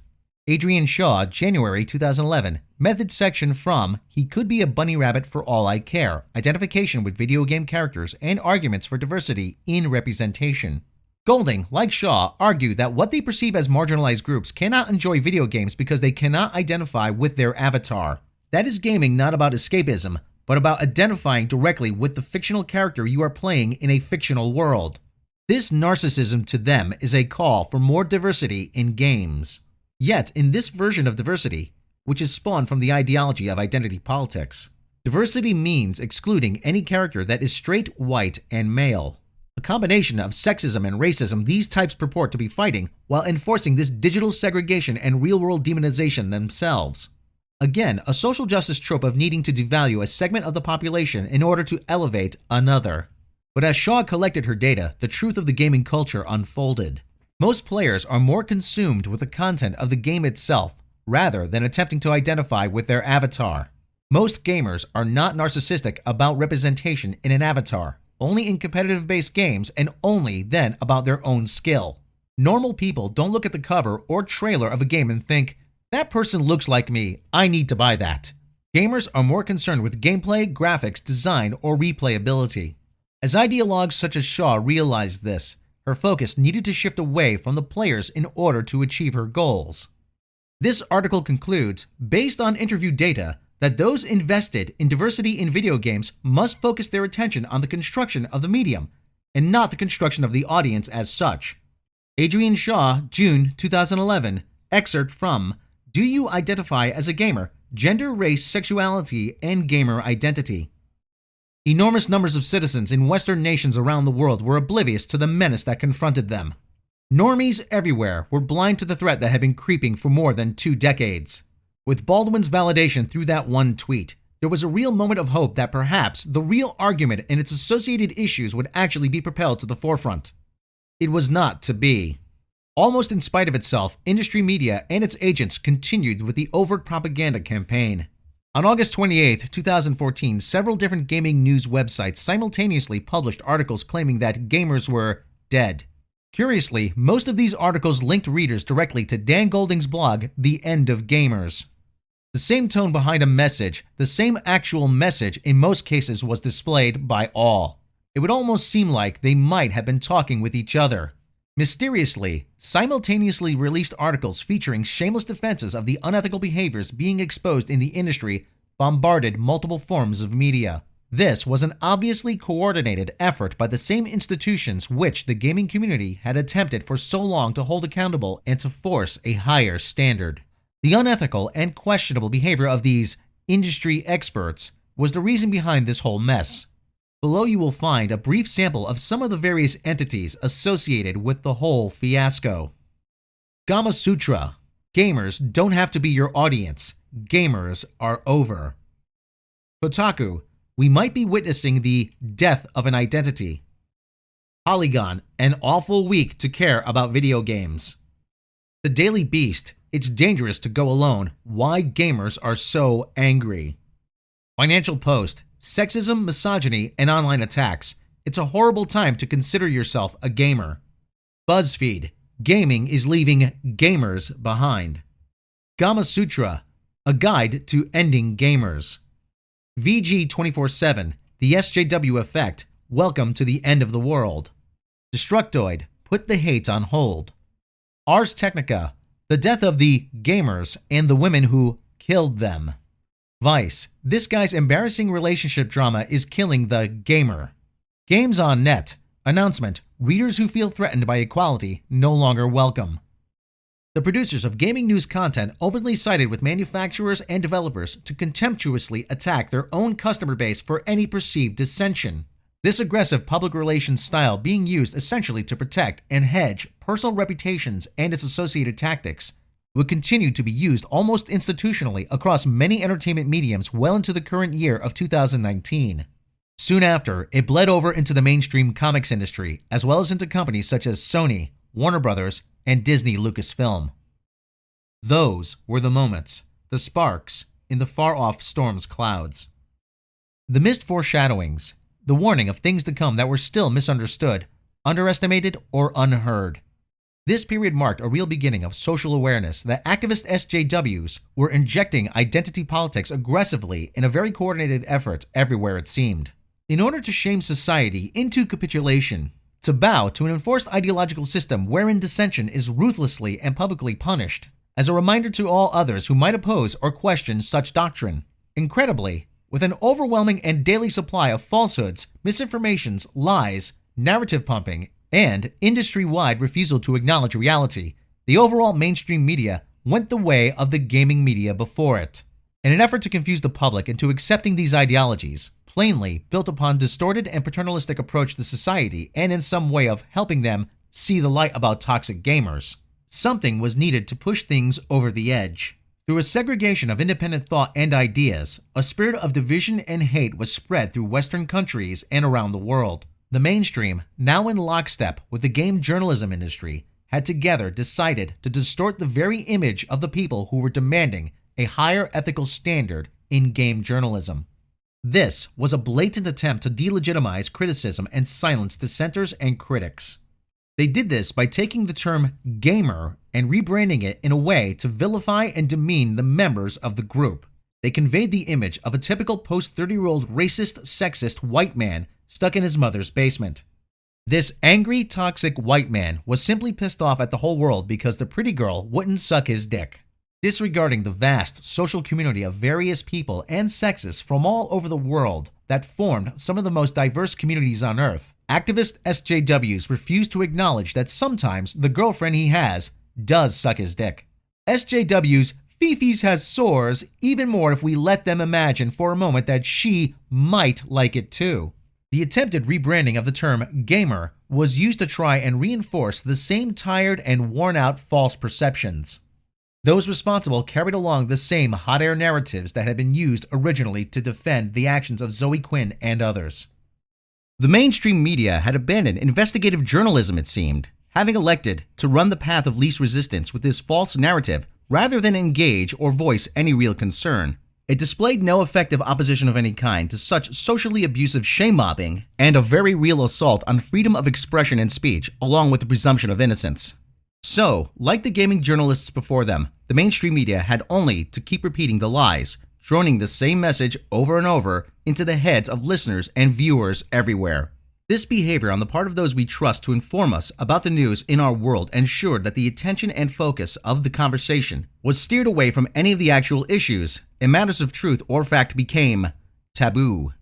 S1: Adrian Shaw, January 2011, method section from He Could Be a Bunny Rabbit for All I Care: Identification with Video Game Characters and Arguments for Diversity in Representation. Golding, like Shaw, argue that what they perceive as marginalized groups cannot enjoy video games because they cannot identify with their avatar. That is gaming not about escapism, but about identifying directly with the fictional character you are playing in a fictional world. This narcissism to them is a call for more diversity in games. Yet, in this version of diversity, which is spawned from the ideology of identity politics, diversity means excluding any character that is straight, white, and male. A combination of sexism and racism these types purport to be fighting while enforcing this digital segregation and real-world demonization themselves. Again, a social justice trope of needing to devalue a segment of the population in order to elevate another. But as Shaw collected her data, the truth of the gaming culture unfolded. Most players are more consumed with the content of the game itself, rather than attempting to identify with their avatar. Most gamers are not narcissistic about representation in an avatar, only in competitive-based games and only then about their own skill. Normal people don't look at the cover or trailer of a game and think, that person looks like me, I need to buy that. Gamers are more concerned with gameplay, graphics, design, or replayability. As ideologues such as Shaw realized this, her focus needed to shift away from the players in order to achieve her goals. This article concludes, based on interview data, that those invested in diversity in video games must focus their attention on the construction of the medium, and not the construction of the audience as such. Adrian Shaw, June 2011, excerpt from Do You Identify as a Gamer? Gender, Race, Sexuality, and Gamer Identity. Enormous numbers of citizens in Western nations around the world were oblivious to the menace that confronted them. Normies everywhere were blind to the threat that had been creeping for more than 2 decades. With Baldwin's validation through that one tweet, there was a real moment of hope that perhaps the real argument and its associated issues would actually be propelled to the forefront. It was not to be. Almost in spite of itself, industry media and its agents continued with the overt propaganda campaign. On August 28, 2014, several different gaming news websites simultaneously published articles claiming that gamers were dead. Curiously, most of these articles linked readers directly to Dan Golding's blog, The End of Gamers. The same tone behind a message, the same actual message in most cases was displayed by all. It would almost seem like they might have been talking with each other. Mysteriously, simultaneously released articles featuring shameless defenses of the unethical behaviors being exposed in the industry bombarded multiple forms of media. This was an obviously coordinated effort by the same institutions which the gaming community had attempted for so long to hold accountable and to force a higher standard. The unethical and questionable behavior of these industry experts was the reason behind this whole mess. Below you will find a brief sample of some of the various entities associated with the whole fiasco. Gama Sutra. Gamers don't have to be your audience. Gamers are over. Kotaku. We might be witnessing the death of an identity. Polygon. An awful week to care about video games. The Daily Beast. It's dangerous to go alone. Why gamers are so angry. Financial Post. Sexism, misogyny, and online attacks. It's a horrible time to consider yourself a gamer. BuzzFeed. Gaming is leaving gamers behind. Gama Sutra. A guide to ending gamers. VG 24/7. The SJW effect. Welcome to the end of the world. Destructoid. Put the hate on hold. Ars Technica. The death of the gamers and the women who killed them. Vice. This guy's embarrassing relationship drama is killing the gamer. Games on Net. Announcement. Readers who feel threatened by equality no longer welcome. The producers of gaming news content openly sided with manufacturers and developers to contemptuously attack their own customer base for any perceived dissension. This aggressive public relations style being used essentially to protect and hedge personal reputations and its associated tactics would continue to be used almost institutionally across many entertainment mediums well into the current year of 2019. Soon after, it bled over into the mainstream comics industry, as well as into companies such as Sony, Warner Brothers, and Disney Lucasfilm. Those were the moments, the sparks in the far-off storm's clouds. The missed foreshadowings, the warning of things to come that were still misunderstood, underestimated, or unheard. This period marked a real beginning of social awareness that activist SJWs were injecting identity politics aggressively in a very coordinated effort everywhere it seemed. In order to shame society into capitulation, to bow to an enforced ideological system wherein dissension is ruthlessly and publicly punished, as a reminder to all others who might oppose or question such doctrine. Incredibly, with an overwhelming and daily supply of falsehoods, misinformations, lies, narrative pumping, and industry-wide refusal to acknowledge reality, the overall mainstream media went the way of the gaming media before it. In an effort to confuse the public into accepting these ideologies, plainly built upon distorted and paternalistic approach to society and in some way of helping them see the light about toxic gamers, something was needed to push things over the edge. Through a segregation of independent thought and ideas, a spirit of division and hate was spread through Western countries and around the world. The mainstream, now in lockstep with the game journalism industry, had together decided to distort the very image of the people who were demanding a higher ethical standard in game journalism. This was a blatant attempt to delegitimize criticism and silence dissenters and critics. They did this by taking the term gamer and rebranding it in a way to vilify and demean the members of the group. They conveyed the image of a typical post-30-year-old racist, sexist white man stuck in his mother's basement. This angry, toxic white man was simply pissed off at the whole world because the pretty girl wouldn't suck his dick. Disregarding the vast social community of various people and sexes from all over the world that formed some of the most diverse communities on Earth, activist SJWs refuse to acknowledge that sometimes the girlfriend he has does suck his dick. SJWs Fifi's has sores even more if we let them imagine for a moment that she might like it too. The attempted rebranding of the term gamer was used to try and reinforce the same tired and worn-out false perceptions. Those responsible carried along the same hot air narratives that had been used originally to defend the actions of Zoe Quinn and others. The mainstream media had abandoned investigative journalism, it seemed, having elected to run the path of least resistance with this false narrative rather than engage or voice any real concern. It displayed no effective opposition of any kind to such socially abusive shame-mobbing and a very real assault on freedom of expression and speech, along with the presumption of innocence. So, like the gaming journalists before them, the mainstream media had only to keep repeating the lies, droning the same message over and over into the heads of listeners and viewers everywhere. This behavior on the part of those we trust to inform us about the news in our world ensured that the attention and focus of the conversation was steered away from any of the actual issues, and matters of truth or fact became taboo.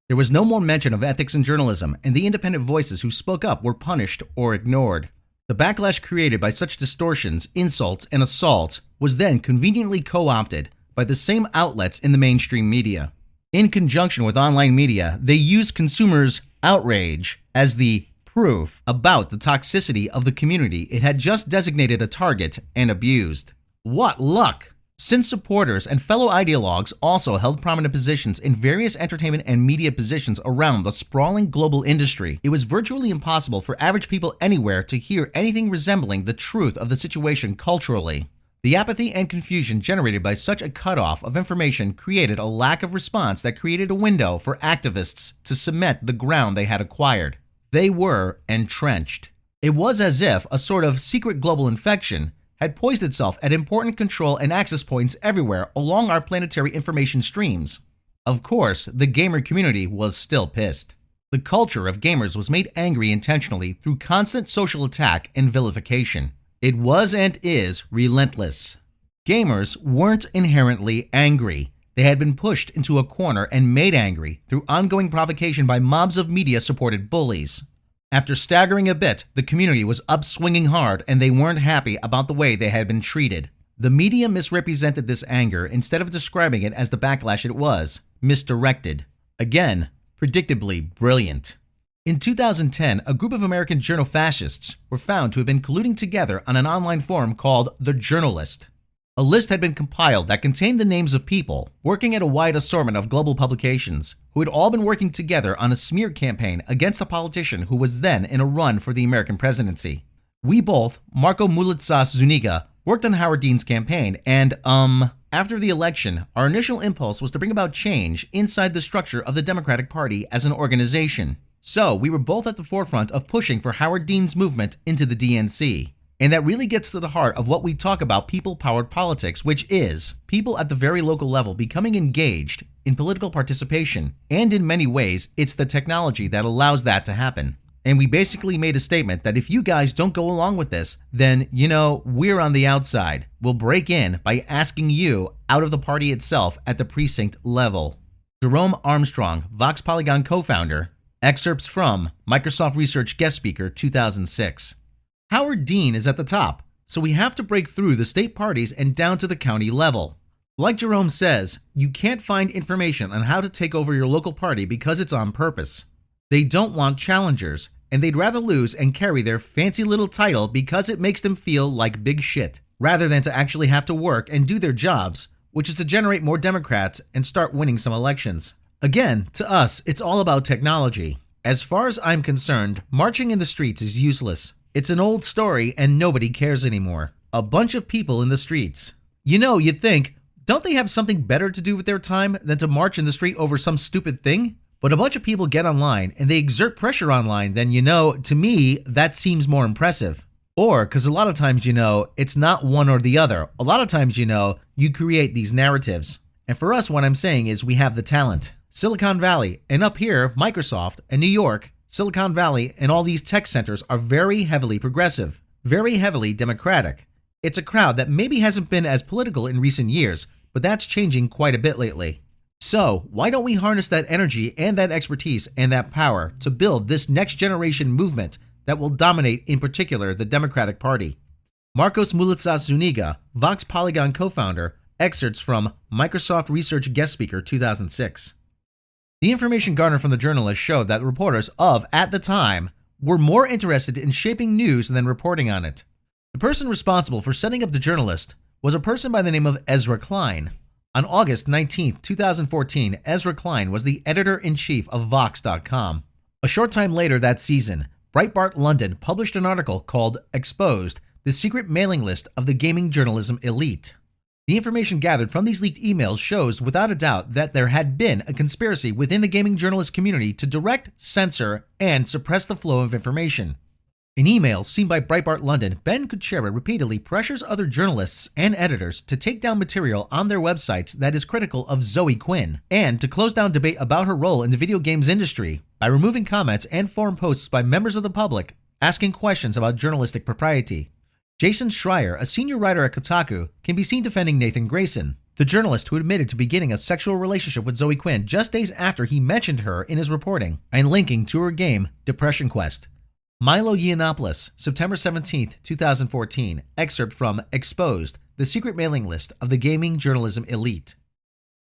S1: There was no more mention of ethics in journalism, and the independent voices who spoke up were punished or ignored. The backlash created by such distortions, insults, and assaults was then conveniently co-opted by the same outlets in the mainstream media. In conjunction with online media, they used consumers' outrage as the proof about the toxicity of the community it had just designated a target and abused. What luck! Since supporters and fellow ideologues also held prominent positions in various entertainment and media positions around the sprawling global industry, it was virtually impossible for average people anywhere to hear anything resembling the truth of the situation culturally. The apathy and confusion generated by such a cutoff of information created a lack of response that created a window for activists to cement the ground they had acquired. They were entrenched. It was as if a sort of secret global infection had poised itself at important control and access points everywhere along our planetary information streams. Of course, the gamer community was still pissed. The culture of gamers was made angry intentionally through constant social attack and vilification. It was and is relentless. Gamers weren't inherently angry. They had been pushed into a corner and made angry through ongoing provocation by mobs of media-supported bullies. After staggering a bit, the community was upswinging hard and they weren't happy about the way they had been treated. The media misrepresented this anger instead of describing it as the backlash it was, misdirected. Again, predictably brilliant. In 2010, a group of American journal-fascists were found to have been colluding together on an online forum called The Journalist. A list had been compiled that contained the names of people working at a wide assortment of global publications who had all been working together on a smear campaign against a politician who was then in a run for the American presidency. We both, Marco Mulitsas Zuniga, worked on Howard Dean's campaign and, after the election, our initial impulse was to bring about change inside the structure of the Democratic Party as an organization. So we were both at the forefront of pushing for Howard Dean's movement into the DNC. And that really gets to the heart of what we talk about people-powered politics, which is people at the very local level becoming engaged in political participation. And in many ways, it's the technology that allows that to happen. And we basically made a statement that if you guys don't go along with this, then, we're on the outside. We'll break in by asking you out of the party itself at the precinct level. Jerome Armstrong, Vox Polygon co-founder, excerpts from Microsoft Research Guest Speaker 2006. Howard Dean is at the top, so we have to break through the state parties and down to the county level. Like Jerome says, you can't find information on how to take over your local party because it's on purpose. They don't want challengers, and they'd rather lose and carry their fancy little title because it makes them feel like big shit, rather than to actually have to work and do their jobs, which is to generate more Democrats and start winning some elections. Again, to us, it's all about technology. As far as I'm concerned, marching in the streets is useless. It's an old story and nobody cares anymore. A bunch of people in the streets. You'd think, don't they have something better to do with their time than to march in the street over some stupid thing? But a bunch of people get online and they exert pressure online, then to me, that seems more impressive. Or, because a lot of times, it's not one or the other. A lot of times, you create these narratives. And for us, what I'm saying is we have the talent. Silicon Valley, and up here, Microsoft, and New York, Silicon Valley and all these tech centers are very heavily progressive, very heavily democratic. It's a crowd that maybe hasn't been as political in recent years, but that's changing quite a bit lately. So why don't we harness that energy and that expertise and that power to build this next generation movement that will dominate in particular the Democratic Party? Marcos Mulitsas Zuniga, Vox Polygon co-founder, excerpts from Microsoft Research Guest Speaker 2006. The information garnered from the journalist showed that reporters of, at the time, were more interested in shaping news than reporting on it. The person responsible for setting up the journalist was a person by the name of Ezra Klein. On August 19, 2014, Ezra Klein was the editor-in-chief of Vox.com. A short time later that season, Breitbart London published an article called Exposed, the secret mailing list of the gaming journalism elite. The information gathered from these leaked emails shows without a doubt that there had been a conspiracy within the gaming journalist community to direct, censor, and suppress the flow of information. In emails seen by Breitbart London, Ben Kuchera repeatedly pressures other journalists and editors to take down material on their websites that is critical of Zoe Quinn, and to close down debate about her role in the video games industry by removing comments and forum posts by members of the public asking questions about journalistic propriety. Jason Schreier, a senior writer at Kotaku, can be seen defending Nathan Grayson. the journalist who admitted to beginning a sexual relationship with Zoe Quinn just days after he mentioned her in his reporting and linking to her game, Depression Quest. Milo Yiannopoulos, September 17, 2014, excerpt from Exposed, the secret mailing list of the gaming journalism elite.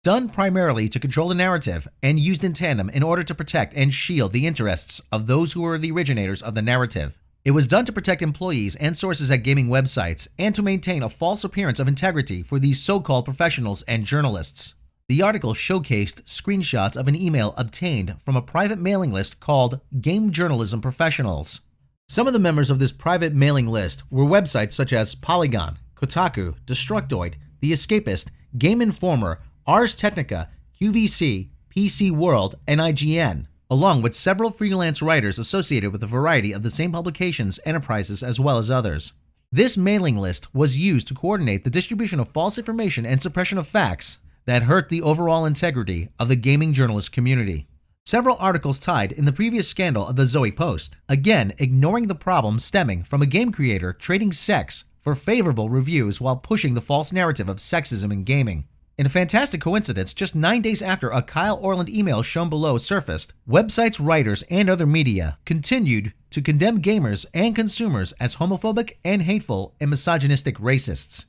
S1: Done primarily to control the narrative and used in tandem in order to protect and shield the interests of those who were the originators of the narrative. It was done to protect employees and sources at gaming websites and to maintain a false appearance of integrity for these so-called professionals and journalists. The article showcased screenshots of an email obtained from a private mailing list called Game Journalism Professionals. Some of the members of this private mailing list were websites such as Polygon, Kotaku, Destructoid, The Escapist, Game Informer, Ars Technica, QVC, PC World, and IGN, along with several freelance writers associated with a variety of the same publications, enterprises, as well as others. This mailing list was used to coordinate the distribution of false information and suppression of facts that hurt the overall integrity of the gaming journalist community. Several articles tied in the previous scandal of the Zoe post, again ignoring the problem stemming from a game creator trading sex for favorable reviews while pushing the false narrative of sexism in gaming. In a fantastic coincidence, just 9 days after a Kyle Orland email shown below surfaced, websites, writers, and other media continued to condemn gamers and consumers as homophobic and hateful and misogynistic racists.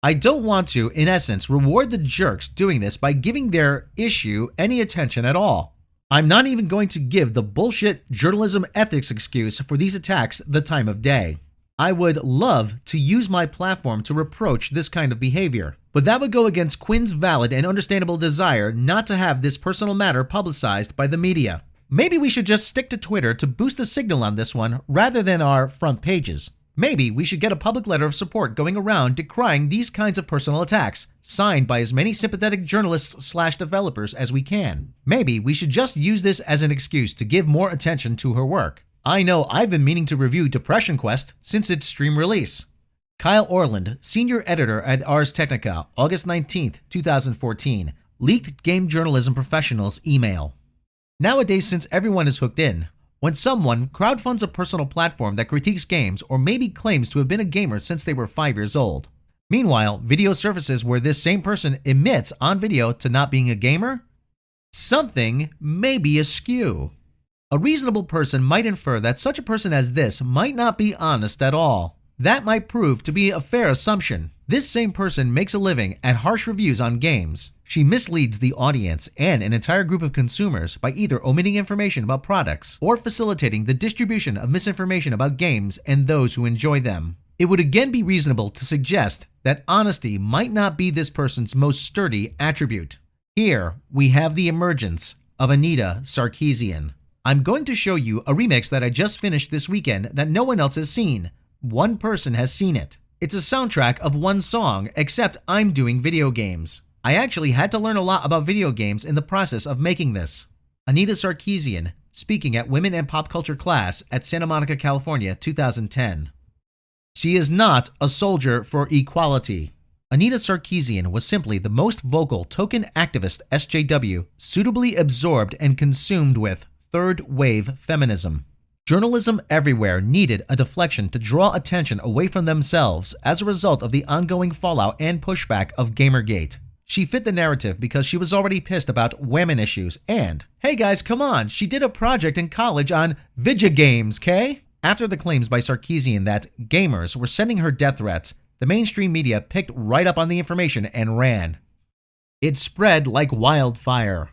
S1: I don't want to, in essence, reward the jerks doing this by giving their issue any attention at all. I'm not even going to give the bullshit journalism ethics excuse for these attacks the time of day. I would love to use my platform to reproach this kind of behavior, but that would go against Quinn's valid and understandable desire not to have this personal matter publicized by the media. Maybe we should just stick to Twitter to boost the signal on this one rather than our front pages. Maybe we should get a public letter of support going around decrying these kinds of personal attacks, signed by as many sympathetic journalists/developers as we can. Maybe we should just use this as an excuse to give more attention to her work. I know I've been meaning to review Depression Quest since its stream release. Kyle Orland, senior editor at Ars Technica, August 19, 2014, leaked game journalism professionals' email. Nowadays, since everyone is hooked in, when someone crowdfunds a personal platform that critiques games or maybe claims to have been a gamer since they were 5 years old. Meanwhile, video surfaces where this same person admits on video to not being a gamer? Something may be askew. A reasonable person might infer that such a person as this might not be honest at all. That might prove to be a fair assumption. This same person makes a living at harsh reviews on games. She misleads the audience and an entire group of consumers by either omitting information about products or facilitating the distribution of misinformation about games and those who enjoy them. It would again be reasonable to suggest that honesty might not be this person's most sturdy attribute. Here, we have the emergence of Anita Sarkeesian. I'm going to show you a remix that I just finished this weekend that no one else has seen. One person has seen it. It's a soundtrack of one song, except I'm doing video games. I actually had to learn a lot about video games in the process of making this. Anita Sarkeesian, speaking at Women and Pop Culture class at Santa Monica, California, 2010. She is not a soldier for equality. Anita Sarkeesian was simply the most vocal token activist SJW, suitably absorbed and consumed with third-wave feminism. Journalism everywhere needed a deflection to draw attention away from themselves as a result of the ongoing fallout and pushback of Gamergate. She fit the narrative because she was already pissed about women issues and, hey guys, come on, she did a project in college on video games, okay? After the claims by Sarkeesian that gamers were sending her death threats, the mainstream media picked right up on the information and ran. It spread like wildfire.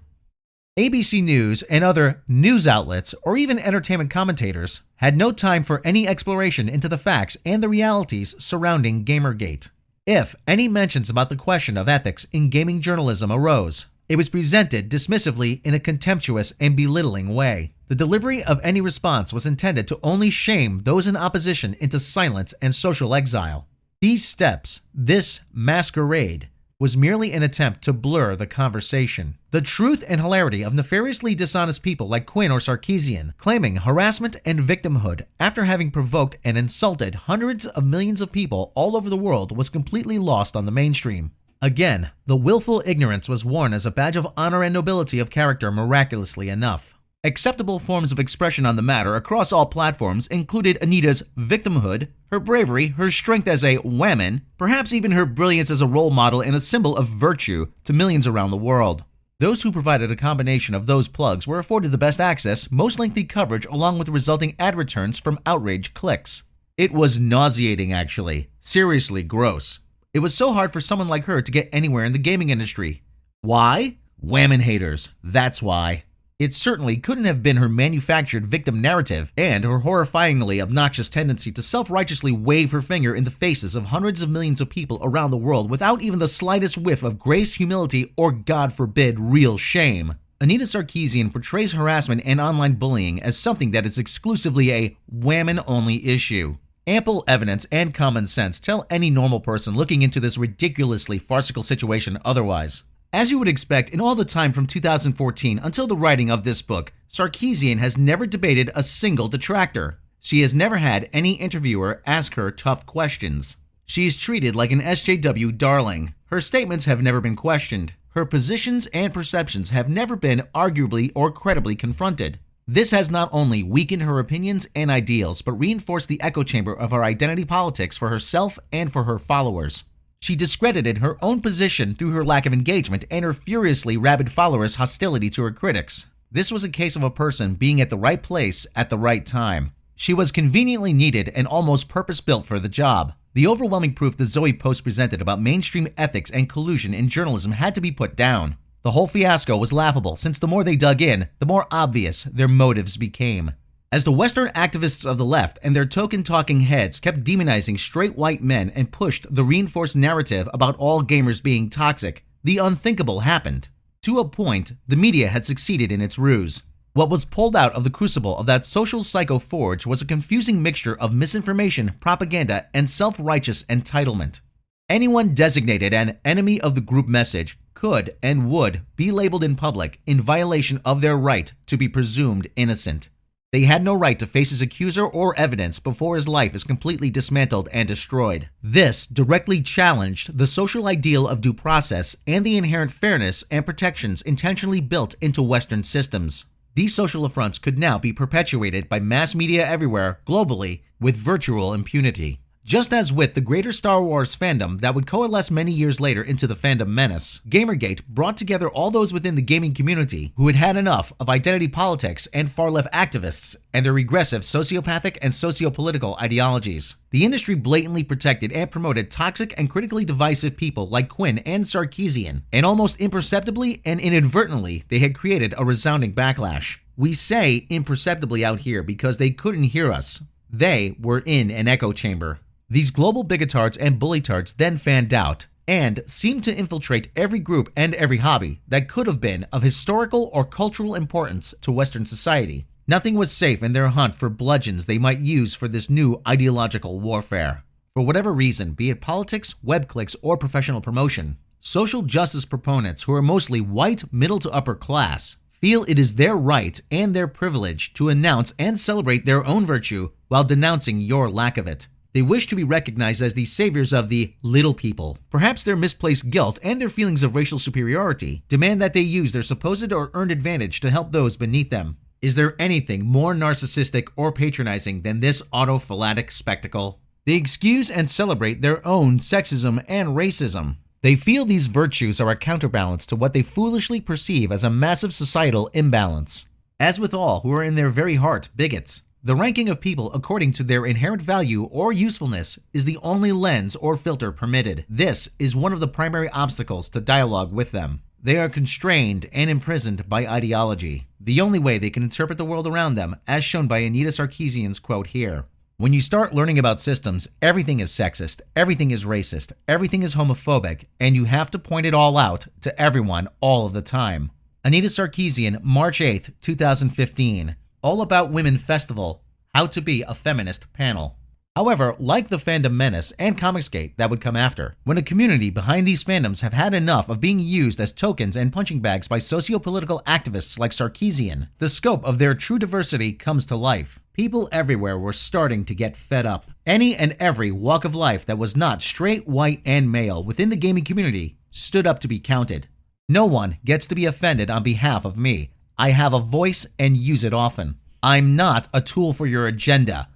S1: ABC News and other news outlets, or even entertainment commentators, had no time for any exploration into the facts and the realities surrounding Gamergate. If any mentions about the question of ethics in gaming journalism arose, it was presented dismissively in a contemptuous and belittling way. The delivery of any response was intended to only shame those in opposition into silence and social exile. These steps, this masquerade, was merely an attempt to blur the conversation. The truth and hilarity of nefariously dishonest people like Quinn or Sarkeesian claiming harassment and victimhood after having provoked and insulted hundreds of millions of people all over the world was completely lost on the mainstream. Again, the willful ignorance was worn as a badge of honor and nobility of character miraculously enough. Acceptable forms of expression on the matter across all platforms included Anita's victimhood, her bravery, her strength as a woman, perhaps even her brilliance as a role model and a symbol of virtue to millions around the world. Those who provided a combination of those plugs were afforded the best access, most lengthy coverage, along with resulting ad returns from outrage clicks. It was nauseating, actually. Seriously gross. It was so hard for someone like her to get anywhere in the gaming industry. Why? Women haters. That's why. It certainly couldn't have been her manufactured victim narrative and her horrifyingly obnoxious tendency to self-righteously wave her finger in the faces of hundreds of millions of people around the world without even the slightest whiff of grace, humility, or, God forbid, real shame. Anita Sarkeesian portrays harassment and online bullying as something that is exclusively a women-only issue. Ample evidence and common sense tell any normal person looking into this ridiculously farcical situation otherwise. As you would expect, in all the time from 2014 until the writing of this book, Sarkeesian has never debated a single detractor. She has never had any interviewer ask her tough questions. She is treated like an SJW darling. Her statements have never been questioned. Her positions and perceptions have never been arguably or credibly confronted. This has not only weakened her opinions and ideals, but reinforced the echo chamber of her identity politics for herself and for her followers. She discredited her own position through her lack of engagement and her furiously rabid followers' hostility to her critics. This was a case of a person being at the right place at the right time. She was conveniently needed and almost purpose-built for the job. The overwhelming proof the Zoe post presented about mainstream ethics and collusion in journalism had to be put down. The whole fiasco was laughable, since the more they dug in, the more obvious their motives became. As the Western activists of the left and their token-talking heads kept demonizing straight white men and pushed the reinforced narrative about all gamers being toxic, the unthinkable happened. To a point, the media had succeeded in its ruse. What was pulled out of the crucible of that social psycho forge was a confusing mixture of misinformation, propaganda, and self-righteous entitlement. Anyone designated an enemy of the group message could and would be labeled in public in violation of their right to be presumed innocent. They had no right to face his accuser or evidence before his life is completely dismantled and destroyed. This directly challenged the social ideal of due process and the inherent fairness and protections intentionally built into Western systems. These social affronts could now be perpetuated by mass media everywhere, globally, with virtual impunity. Just as with the greater Star Wars fandom that would coalesce many years later into the Fandom Menace, Gamergate brought together all those within the gaming community who had had enough of identity politics and far-left activists and their regressive sociopathic and sociopolitical ideologies. The industry blatantly protected and promoted toxic and critically divisive people like Quinn and Sarkeesian, and almost imperceptibly and inadvertently, they had created a resounding backlash. We say imperceptibly out here because they couldn't hear us. They were in an echo chamber. These global bigotards and bullytards then fanned out and seemed to infiltrate every group and every hobby that could have been of historical or cultural importance to Western society. Nothing was safe in their hunt for bludgeons they might use for this new ideological warfare. For whatever reason, be it politics, web clicks, or professional promotion, social justice proponents who are mostly white, middle to upper class feel it is their right and their privilege to announce and celebrate their own virtue while denouncing your lack of it. They wish to be recognized as the saviors of the little people. Perhaps their misplaced guilt and their feelings of racial superiority demand that they use their supposed or earned advantage to help those beneath them. Is there anything more narcissistic or patronizing than this autophylatic spectacle? They excuse and celebrate their own sexism and racism. They feel these virtues are a counterbalance to what they foolishly perceive as a massive societal imbalance. As with all who are in their very heart bigots, the ranking of people according to their inherent value or usefulness is the only lens or filter permitted. This is one of the primary obstacles to dialogue with them. They are constrained and imprisoned by ideology, the only way they can interpret the world around them, as shown by Anita Sarkeesian's quote here. When you start learning about systems, everything is sexist, everything is racist, everything is homophobic, and you have to point it all out to everyone all of the time. Anita Sarkeesian, March 8, 2015. All About Women Festival, How to Be a Feminist panel. However, like the Fandom Menace and Comicsgate that would come after, when a community behind these fandoms have had enough of being used as tokens and punching bags by sociopolitical activists like Sarkeesian, the scope of their true diversity comes to life. People everywhere were starting to get fed up. Any and every walk of life that was not straight, white, and male within the gaming community stood up to be counted. No one gets to be offended on behalf of me. I have a voice and use it often. I'm not a tool for your agenda.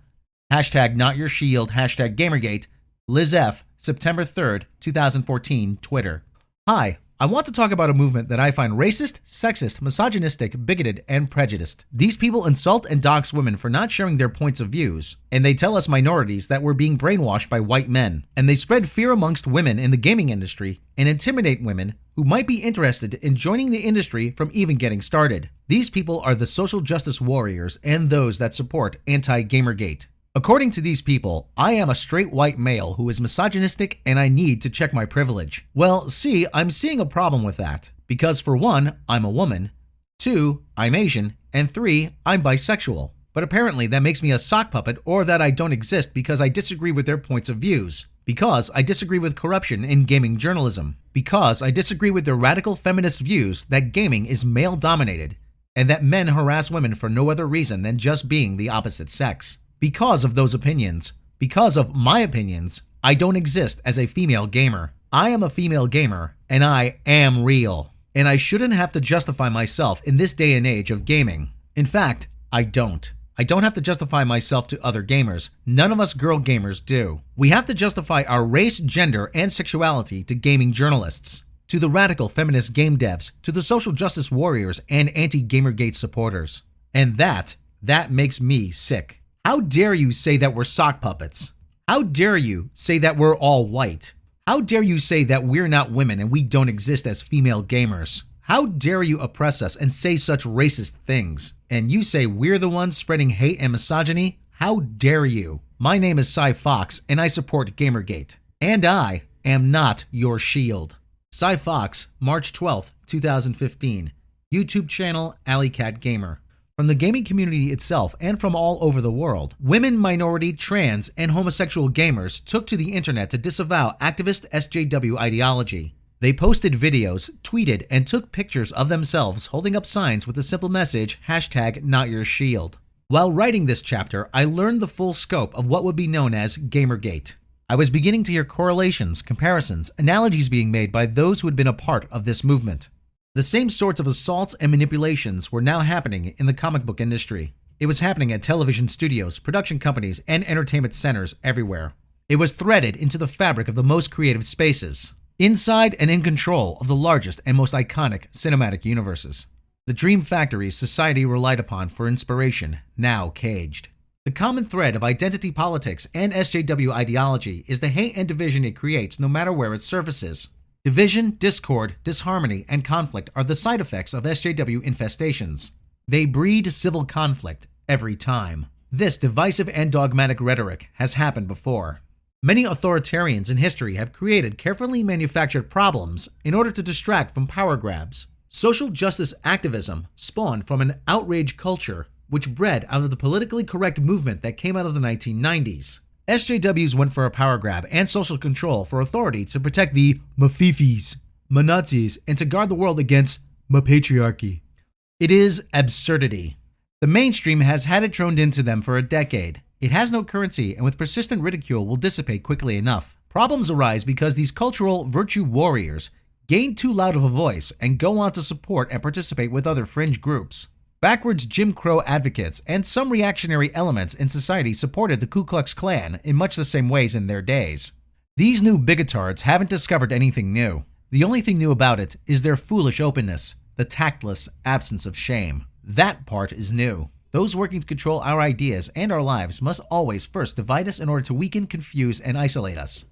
S1: Hashtag not your shield, hashtag Gamergate. Liz F., September 3rd, 2014, Twitter. Hi, I want to talk about a movement that I find racist, sexist, misogynistic, bigoted, and prejudiced. These people insult and dox women for not sharing their points of views, and they tell us minorities that we're being brainwashed by white men. And they spread fear amongst women in the gaming industry and intimidate women who might be interested in joining the industry from even getting started. These people are the social justice warriors and those that support anti-Gamergate. According to these people, I am a straight white male who is misogynistic and I need to check my privilege. Well, see, I'm seeing a problem with that. Because for one, I'm a woman, 2, I'm Asian, and 3, I'm bisexual. But apparently that makes me a sock puppet or that I don't exist because I disagree with their points of views. Because I disagree with corruption in gaming journalism. Because I disagree with their radical feminist views that gaming is male-dominated and that men harass women for no other reason than just being the opposite sex. Because of those opinions, because of my opinions, I don't exist as a female gamer. I am a female gamer, and I am real. And I shouldn't have to justify myself in this day and age of gaming. In fact, I don't. I don't have to justify myself to other gamers. None of us girl gamers do. We have to justify our race, gender, and sexuality to gaming journalists, to the radical feminist game devs, to the social justice warriors and anti-Gamergate supporters. And that makes me sick. How dare you say that we're sock puppets? How dare you say that we're all white? How dare you say that we're not women and we don't exist as female gamers? How dare you oppress us and say such racist things? And you say we're the ones spreading hate and misogyny? How dare you? My name is Cy Fox and I support Gamergate. And I am not your shield. Cy Fox, March 12th, 2015. YouTube channel Alley Cat Gamer. From the gaming community itself and from all over the world, women, minority, trans, and homosexual gamers took to the internet to disavow activist SJW ideology. They posted videos, tweeted, and took pictures of themselves holding up signs with the simple message, hashtag not your shield. While writing this chapter, I learned the full scope of what would be known as Gamergate. I was beginning to hear correlations, comparisons, analogies being made by those who had been a part of this movement. The same sorts of assaults and manipulations were now happening in the comic book industry. It was happening at television studios, production companies, and entertainment centers everywhere. It was threaded into the fabric of the most creative spaces, inside and in control of the largest and most iconic cinematic universes. The dream factories society relied upon for inspiration, now caged. The common thread of identity politics and SJW ideology is the hate and division it creates no matter where it surfaces. Division, discord, disharmony, and conflict are the side effects of SJW infestations. They breed civil conflict every time. This divisive and dogmatic rhetoric has happened before. Many authoritarians in history have created carefully manufactured problems in order to distract from power grabs. Social justice activism spawned from an outrage culture which bred out of the politically correct movement that came out of the 1990s. SJWs went for a power grab and social control for authority to protect the Mafifis, Nazis, and to guard the world against patriarchy. It is absurdity. The mainstream has had it droned into them for a decade. It has no currency and with persistent ridicule will dissipate quickly enough. Problems arise because these cultural virtue warriors gain too loud of a voice and go on to support and participate with other fringe groups. Backwards Jim Crow advocates and some reactionary elements in society supported the Ku Klux Klan in much the same ways in their days. These new bigotards haven't discovered anything new. The only thing new about it is their foolish openness, the tactless absence of shame. That part is new. Those working to control our ideas and our lives must always first divide us in order to weaken, confuse, and isolate us.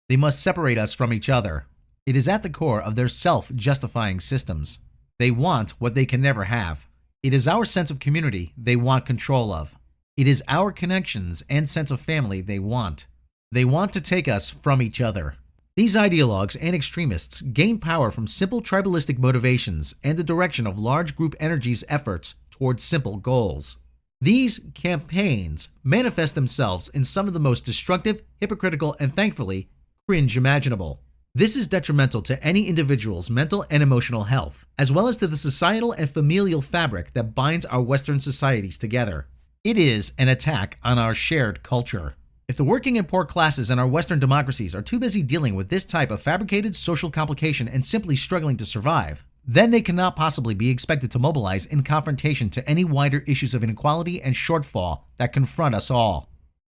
S1: They must separate us from each other. It is at the core of their self-justifying systems. They want what they can never have. It is our sense of community they want control of. It is our connections and sense of family they want. They want to take us from each other. These ideologues and extremists gain power from simple tribalistic motivations and the direction of large group energies' efforts towards simple goals. These campaigns manifest themselves in some of the most destructive, hypocritical, and thankfully, cringe imaginable. This is detrimental to any individual's mental and emotional health, as well as to the societal and familial fabric that binds our Western societies together. It is an attack on our shared culture. If the working and poor classes in our Western democracies are too busy dealing with this type of fabricated social complication and simply struggling to survive, then they cannot possibly be expected to mobilize in confrontation to any wider issues of inequality and shortfall that confront us all.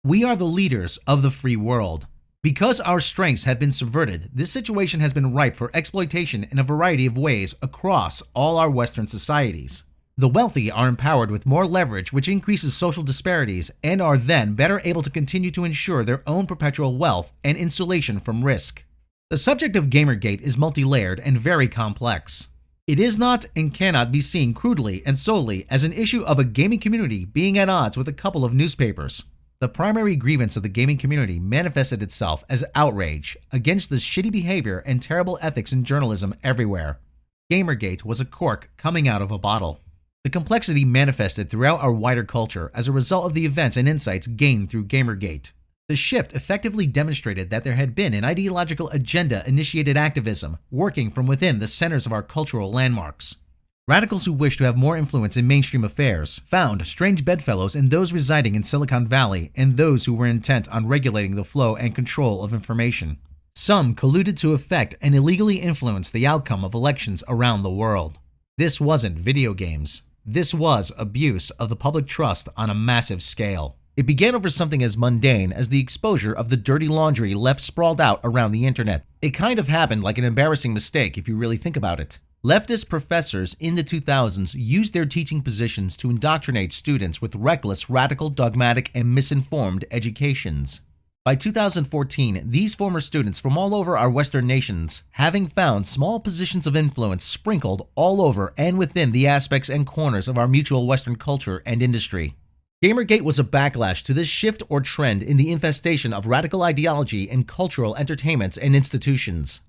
S1: We are the leaders of the free world. Because our strengths have been subverted, this situation has been ripe for exploitation in a variety of ways across all our Western societies. The wealthy are empowered with more leverage, which increases social disparities, and are then better able to continue to ensure their own perpetual wealth and insulation from risk. The subject of Gamergate is multi-layered and very complex. It is not and cannot be seen crudely and solely as an issue of a gaming community being at odds with a couple of newspapers. The primary grievance of the gaming community manifested itself as outrage against the shitty behavior and terrible ethics in journalism everywhere. Gamergate was a cork coming out of a bottle. The complexity manifested throughout our wider culture as a result of the events and insights gained through Gamergate. The shift effectively demonstrated that there had been an ideological agenda-initiated activism working from within the centers of our cultural landmarks. Radicals who wished to have more influence in mainstream affairs found strange bedfellows in those residing in Silicon Valley and those who were intent on regulating the flow and control of information. Some colluded to affect and illegally influence the outcome of elections around the world. This wasn't video games. This was abuse of the public trust on a massive scale. It began over something as mundane as the exposure of the dirty laundry left sprawled out around the internet. It kind of happened like an embarrassing mistake if you really think about it. Leftist professors in the 2000s used their teaching positions to indoctrinate students with reckless, radical, dogmatic, and misinformed educations. By 2014, these former students from all over our Western nations, having found small positions of influence sprinkled all over and within the aspects and corners of our mutual Western culture and industry. Gamergate was a backlash to this shift or trend in the infestation of radical ideology in cultural entertainments and institutions.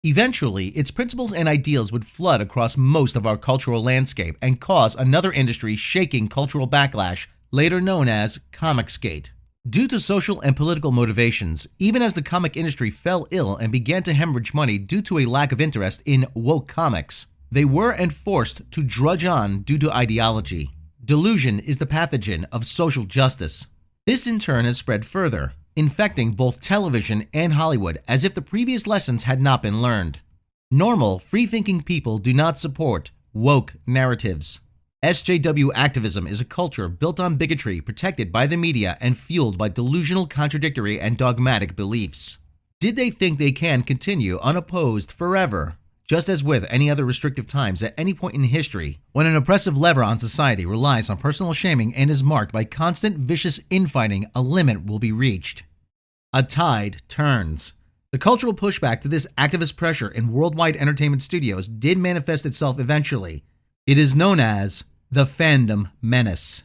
S1: Eventually, its principles and ideals would flood across most of our cultural landscape and cause another industry shaking cultural backlash, later known as Comicsgate. Due to social and political motivations, even as the comic industry fell ill and began to hemorrhage money due to a lack of interest in woke comics, they were enforced to drudge on due to ideology. Delusion is the pathogen of social justice. This in turn has spread further, infecting both television and Hollywood as if the previous lessons had not been learned. Normal, free-thinking people do not support woke narratives. SJW activism is a culture built on bigotry, protected by the media, and fueled by delusional, contradictory, and dogmatic beliefs. Did they think they can continue unopposed forever? Just as with any other restrictive times at any point in history, when an oppressive lever on society relies on personal shaming and is marked by constant vicious infighting, a limit will be reached. A tide turns. The cultural pushback to this activist pressure in worldwide entertainment studios did manifest itself eventually. It is known as the Fandom Menace.